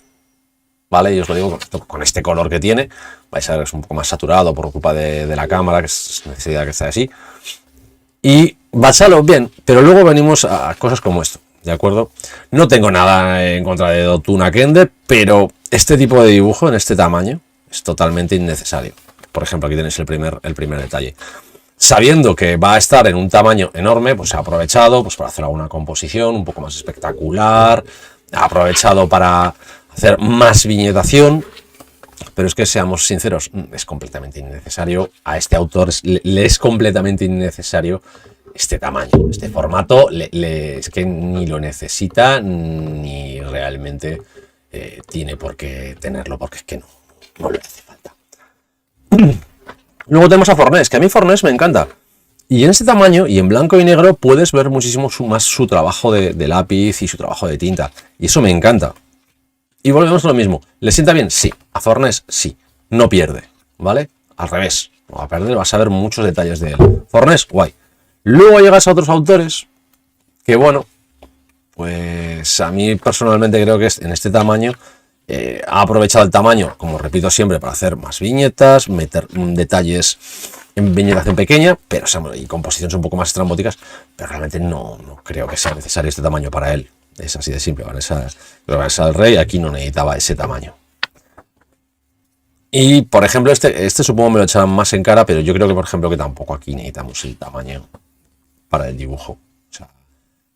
¿vale? Y os lo digo con este color que tiene, vais a ver que es un poco más saturado por culpa de la cámara, que es necesidad que esté así. Y Bachalo, bien, pero luego venimos a cosas como esto, ¿de acuerdo? No tengo nada en contra de Dotuna Kende, pero este tipo de dibujo en este tamaño es totalmente innecesario. Por ejemplo, aquí tenéis el primer detalle. sabiendo que va a estar en un tamaño enorme, pues se ha aprovechado pues, para hacer alguna composición un poco más espectacular, ha aprovechado para hacer más viñetación, pero es que seamos sinceros, es completamente innecesario, a este autor le es completamente innecesario este tamaño, este formato, es que ni lo necesita ni realmente tiene por qué tenerlo, porque es que no le hace falta. Luego tenemos a Fornés, que a mí Fornés me encanta. Y en este tamaño y en blanco y negro puedes ver muchísimo más su trabajo de lápiz y su trabajo de tinta. Y eso me encanta. Y volvemos a lo mismo. ¿Le sienta bien? Sí. A Fornés, sí. No pierde, ¿vale? Al revés. No va a perder, vas a ver muchos detalles de él. Fornés, guay. Luego llegas a otros autores que, bueno, pues a mí personalmente creo que en este tamaño ha aprovechado el tamaño, como repito siempre, para hacer más viñetas, meter detalles en viñetación pequeña, pero y composiciones un poco más estrambóticas, pero realmente no creo que sea necesario este tamaño para él. Es así de simple. Vanessa el Rey aquí no necesitaba ese tamaño. Y, por ejemplo, este supongo me lo echarán más en cara, pero yo creo que, por ejemplo, que tampoco aquí necesitamos el tamaño para el dibujo. O sea,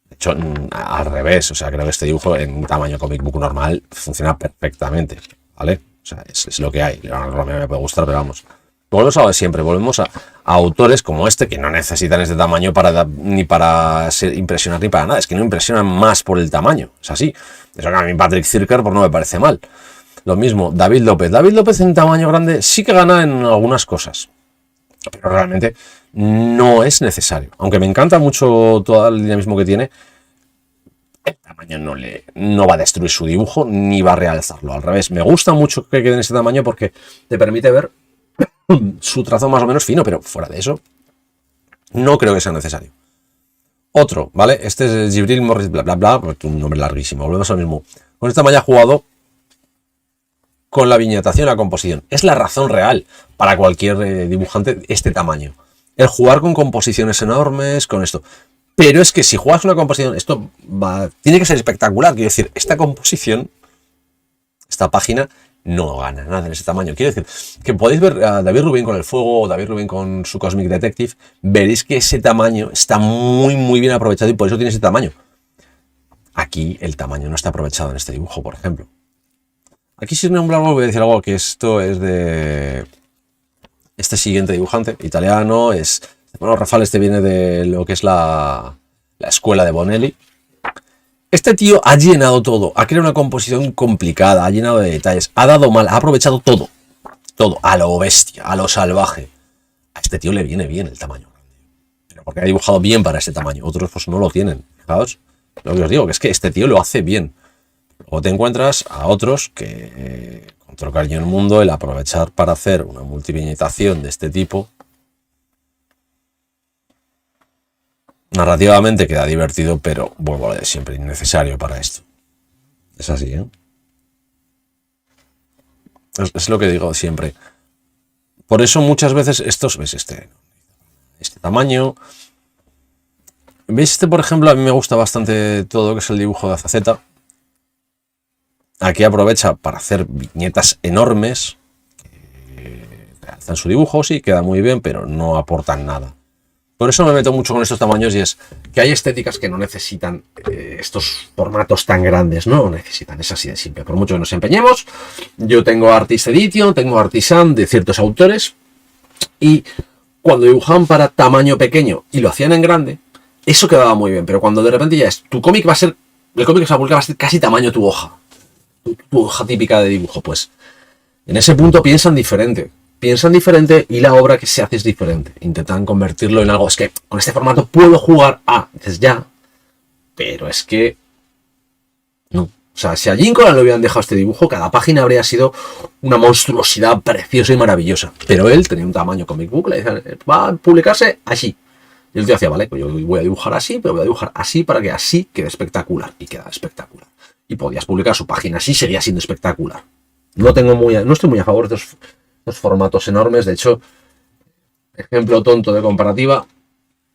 de hecho, al revés. O sea, creo que este dibujo en un tamaño comic book normal funciona perfectamente, ¿vale? O sea, es lo que hay. A mí me puede gustar, pero vamos. Volvemos a lo de siempre. Volvemos a autores como este que no necesitan este tamaño ni para impresionar ni para nada. Es que no impresionan más por el tamaño. Es así. Eso que a mí Patrick Zircher pues no me parece mal. Lo mismo, David López. David López en tamaño grande sí que gana en algunas cosas, pero realmente no es necesario. Aunque me encanta mucho todo el dinamismo que tiene, el tamaño no va a destruir su dibujo ni va a realzarlo. Al revés, me gusta mucho que quede en ese tamaño porque te permite ver su trazo más o menos fino, pero fuera de eso, no creo que sea necesario. Otro, ¿vale? Este es Gibril Morris, bla, bla, bla, un nombre larguísimo. Volvemos al mismo. Con este tamaño ha jugado con la viñetación, la composición. Es la razón real para cualquier dibujante este tamaño. El jugar con composiciones enormes, con esto. Pero es que si juegas una composición, esto tiene que ser espectacular. Quiero decir, esta composición, esta página, no gana nada en ese tamaño. Quiero decir, que podéis ver a David Rubin con el fuego o David Rubin con su Cosmic Detective, veréis que ese tamaño está muy, muy bien aprovechado y por eso tiene ese tamaño. Aquí el tamaño no está aprovechado en este dibujo, por ejemplo. Aquí sin nombrar algo, voy a decir algo que esto es de este siguiente dibujante italiano. Bueno, Rafael, este viene de lo que es la escuela de Bonelli. Este tío ha llenado todo, ha creado una composición complicada, ha llenado de detalles, ha dado mal, ha aprovechado todo, a lo bestia, a lo salvaje. A este tío le viene bien el tamaño grande, pero porque ha dibujado bien para ese tamaño. Otros pues no lo tienen. Fijaos, lo que os digo, que es que este tío lo hace bien. Luego te encuentras a otros que, con todo el cariño del mundo, el aprovechar para hacer una multiviñetación de este tipo, narrativamente queda divertido, pero vuelvo a lo de siempre, innecesario para esto. Es así, ¿eh? Es lo que digo siempre. Por eso muchas veces ves este tamaño. ¿Veis este, por ejemplo? A mí me gusta bastante todo lo que es el dibujo de Azaceta. Aquí aprovecha para hacer viñetas enormes que realzan su dibujo, sí, queda muy bien, pero no aportan nada. Por eso me meto mucho con estos tamaños y es que hay estéticas que no necesitan estos formatos tan grandes, no lo necesitan, es así de simple. Por mucho que nos empeñemos, yo tengo Artist Edition, tengo Artisan de ciertos autores y cuando dibujaban para tamaño pequeño y lo hacían en grande, eso quedaba muy bien, pero cuando de repente ya tu cómic va a ser, el cómic que se va a publicar va a ser casi tamaño tu hoja. Tu hoja típica de dibujo, pues en ese punto piensan diferente y la obra que se hace es diferente. Intentan convertirlo en algo, es que con este formato puedo jugar dices ya, pero es que no. O sea, si a Jim Collan le hubieran dejado este dibujo, cada página habría sido una monstruosidad preciosa y maravillosa, pero él tenía un tamaño comic book, le decían, va a publicarse así. Y el tío decía, vale, pues yo voy a dibujar así, pero voy a dibujar así para que así quede espectacular, y queda espectacular. Y podías publicar su página así, seguía siendo espectacular. No estoy muy a favor de los formatos enormes. De hecho, ejemplo tonto de comparativa,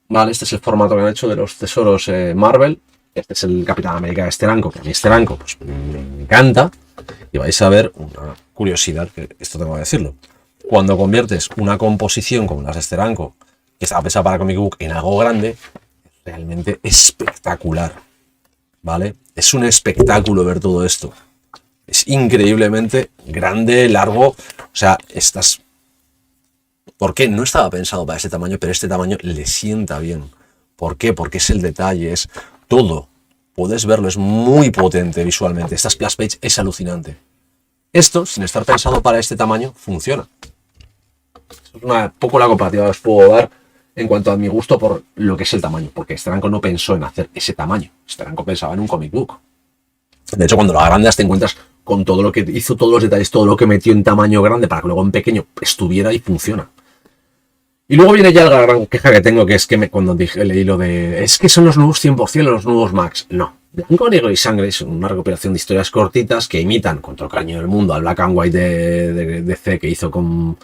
vale, este es el formato que han hecho de los tesoros Marvel. Este es el Capitán América de Steranko, que a mí Steranko pues, me encanta. Y vais a ver una curiosidad, que esto tengo que decirlo. Cuando conviertes una composición como las de Steranko que estaba pensado para Comic Book en algo grande, es realmente espectacular, ¿vale? Es un espectáculo ver todo esto. Es increíblemente grande, largo, o sea, estas... ¿Por qué? No estaba pensado para este tamaño, pero este tamaño le sienta bien. ¿Por qué? Porque es el detalle, es todo. Puedes verlo, es muy potente visualmente. Esta splash page es alucinante. Esto, sin estar pensado para este tamaño, funciona. Es una poco la comparativa que os puedo dar en cuanto a mi gusto por lo que es el tamaño, porque Steranko no pensó en hacer ese tamaño. Steranko pensaba en un comic book. De hecho, cuando lo agrandas te encuentras con todo lo que hizo, todos los detalles, todo lo que metió en tamaño grande para que luego en pequeño estuviera y funciona. Y luego viene ya la gran queja que tengo, que es que cuando leí lo de... Es que son los nuevos 100% los nuevos Max. No. Blanco, Negro y Sangre es una recopilación de historias cortitas que imitan, con todo el cariño del mundo, al Black and White de DC que hizo con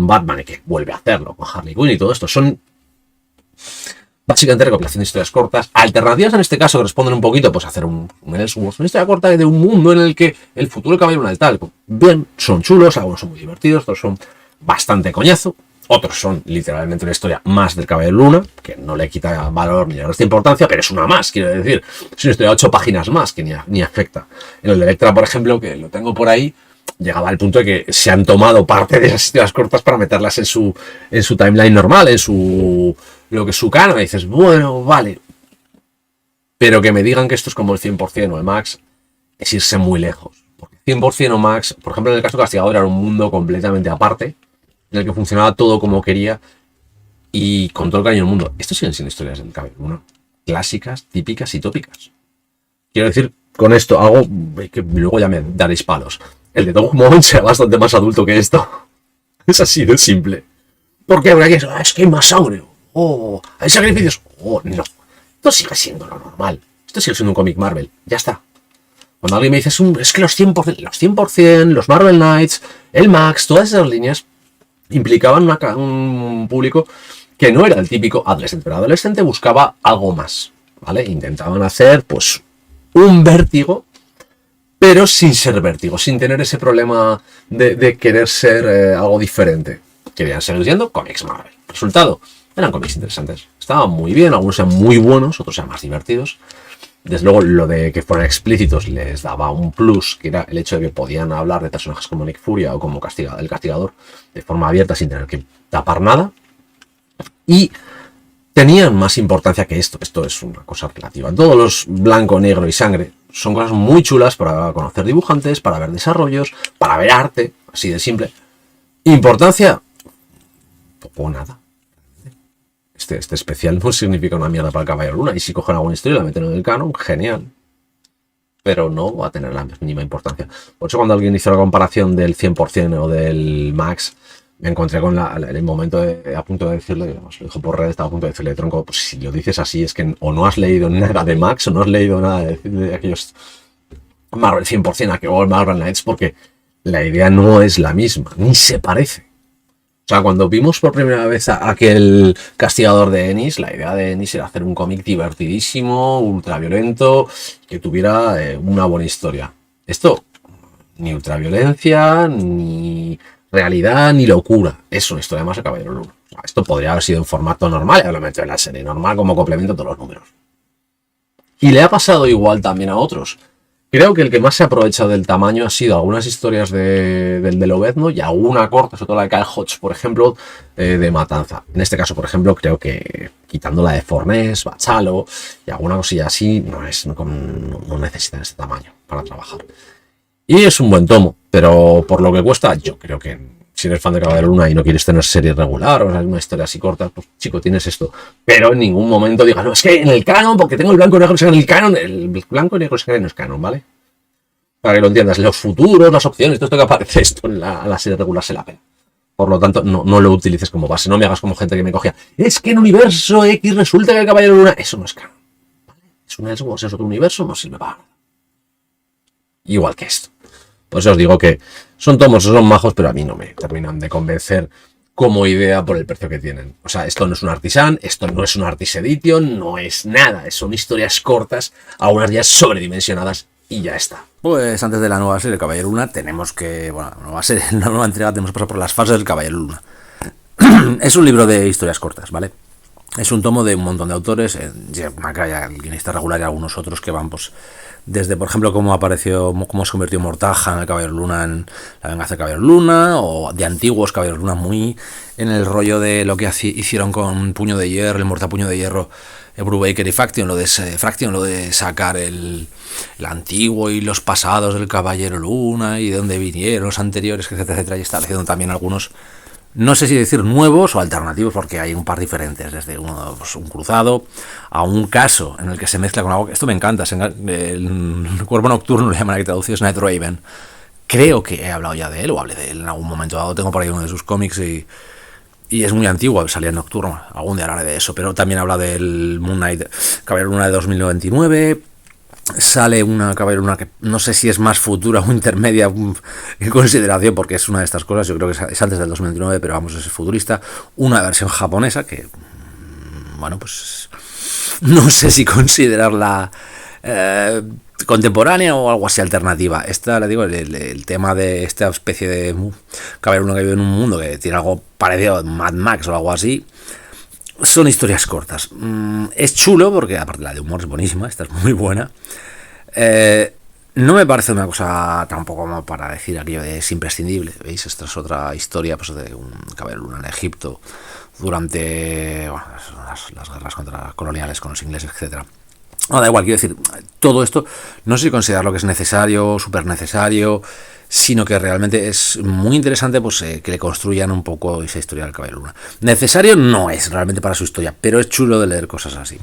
Batman y que vuelve a hacerlo con Harley Quinn y todo esto. Son básicamente recopilación de historias cortas, alternativas en este caso que responden un poquito, pues hacer una historia corta de un mundo en el que el futuro caballero del tal. Bien, son chulos, algunos son muy divertidos, otros son bastante coñazo. Otros son literalmente una historia más del Caballero Luna, que no le quita valor ni le resta importancia, pero es una más, quiero decir. Es una historia de 8 páginas más que ni afecta. En el de Electra, por ejemplo, que lo tengo por ahí, llegaba al punto de que se han tomado parte de esas historias cortas para meterlas en su timeline normal, en lo que es su canon. Y dices, bueno, vale. Pero que me digan que esto es como el 100% o el Max, es irse muy lejos. Porque 100% o Max, por ejemplo, en el caso de Castigador era un mundo completamente aparte, en el que funcionaba todo como quería y con todo el cariño del mundo. Estos siguen siendo historias del Caballero Luna, clásicas, típicas y tópicas. Quiero decir, con esto, algo que luego ya me daréis palos. El de Dog Moment será bastante más adulto que esto. Es así de simple. ¿Por qué? Porque es que hay más sangre. Oh, hay sacrificios. Oh, no. Esto sigue siendo lo normal. Esto sigue siendo un cómic Marvel. Ya está. Cuando alguien me dice, es que los 100%, los Marvel Knights, el Max, todas esas líneas implicaban un público que no era el típico adolescente, pero adolescente buscaba algo más, ¿vale? Intentaban hacer, pues, un Vértigo, pero sin ser Vértigo, sin tener ese problema de querer ser algo diferente. Querían seguir siendo cómics Marvel. Resultado, eran cómics interesantes. Estaban muy bien, algunos eran muy buenos, otros eran más divertidos. Desde luego, lo de que fueran explícitos les daba un plus, que era el hecho de que podían hablar de personajes como Nick Furia o como el Castigador de forma abierta sin tener que tapar nada. Y tenían más importancia que esto. Esto es una cosa relativa. Todos los Blanco, Negro y Sangre son cosas muy chulas para conocer dibujantes, para ver desarrollos, para ver arte, así de simple. Importancia, poco o nada. Este especial no significa una mierda para el Caballero Luna. Y si cogen alguna historia y la meten en el canon, genial. Pero no va a tener la mínima importancia. Por eso cuando alguien hizo la comparación del 100% o del Max, me encontré con el momento a punto de decirle, digamos, lo dijo por red, estaba a punto de decirle, tronco, pues si lo dices así es que o no has leído nada de Max o no has leído nada de aquellos Marvel 100% o Marvel Knights, porque la idea no es la misma, ni se parece. O sea, cuando vimos por primera vez a aquel Castigador de Ennis, la idea de Ennis era hacer un cómic divertidísimo, ultraviolento, que tuviera una buena historia. Esto, ni ultraviolencia, ni realidad, ni locura. Es una historia más de Caballero Luna. O sea, esto podría haber sido en formato normal, y lo meto en la serie normal como complemento a todos los números. Y le ha pasado igual también a otros. Creo que el que más se ha aprovechado del tamaño ha sido algunas historias del de Lobezno y alguna corta, sobre todo la de Kyle Hodge, por ejemplo, de Matanza. En este caso, por ejemplo, creo que quitando la de Fornés, Bachalo y alguna cosilla así, no necesitan este tamaño para trabajar. Y es un buen tomo, pero por lo que cuesta, yo creo que si eres fan de Caballero Luna y no quieres tener serie regular o una historia así corta, pues chico, tienes esto. Pero en ningún momento digas, no, es que en el canon, porque tengo el blanco y negro en el canon, el blanco y negro no es canon, ¿vale? Para que lo entiendas, los futuros, las opciones, todo esto que aparece, esto en la serie regular se la pena. Por lo tanto, no lo utilices como base, no me hagas como gente que me cogía. Es que en Universo X resulta que el Caballero Luna, eso no es canon, ¿vale? Es un Elseworlds, es otro universo, no sirve para nada. Igual que esto. Por eso os digo que son tomos, son majos, pero a mí no me terminan de convencer como idea por el precio que tienen. O sea, esto no es un Artisan, esto no es un Artis Edition, no es nada. Son historias cortas, algunas ya sobredimensionadas y ya está. Pues antes de la nueva serie del Caballero Luna tenemos que... Bueno, la nueva entrega tenemos que pasar por las fases del Caballero Luna. Es un libro de historias cortas, ¿vale? Es un tomo de un montón de autores, Jeff Mackay, el guionista regular, y algunos otros que van, pues, desde, por ejemplo, cómo se convirtió Mortaja en el Caballero Luna, en La venganza del Caballero Luna, o de antiguos Caballeros Luna, muy en el rollo de lo que hicieron con Puño de Hierro, el Mortal Puño de Hierro, Brubaker y Fraction, lo de sacar el antiguo y los pasados del Caballero Luna, y de dónde vinieron los anteriores, etcétera, etcétera, y está haciendo también algunos, no sé si decir nuevos o alternativos, porque hay un par diferentes, desde uno, pues, un cruzado a un caso en el que se mezcla con algo. Esto me encanta, el Cuervo Nocturno, le llaman aquí traducido, es Night Raven. Creo que he hablado ya de él, o hablé de él en algún momento dado, tengo por ahí uno de sus cómics y es muy antiguo, salía en Nocturno, algún día hablaré de eso, pero también habla del Moon Knight, Caballero Luna de 2099. Sale una Caballero Luna que no sé si es más futura o intermedia en consideración, porque es una de estas cosas, yo creo que es antes del 2029, pero vamos, es futurista. Una versión japonesa que, bueno, pues no sé si considerarla contemporánea o algo así alternativa. Esta, le digo, el tema de esta especie de Caballero Luna que vive en un mundo que tiene algo parecido a Mad Max o algo así. Son historias cortas. Es chulo porque, aparte, la de humor es buenísima, esta es muy buena. No me parece una cosa tampoco como para decir aquello de es imprescindible. ¿Veis? Esta es otra historia, pues, de un Caballero Luna en Egipto durante, bueno, las guerras coloniales con los ingleses, etcétera. No, da igual, quiero decir, todo esto no sé si considerarlo que es necesario, súper necesario, sino que realmente es muy interesante, pues, que le construyan un poco esa historia del Caballero Luna. Necesario no es realmente para su historia, pero es chulo de leer cosas así.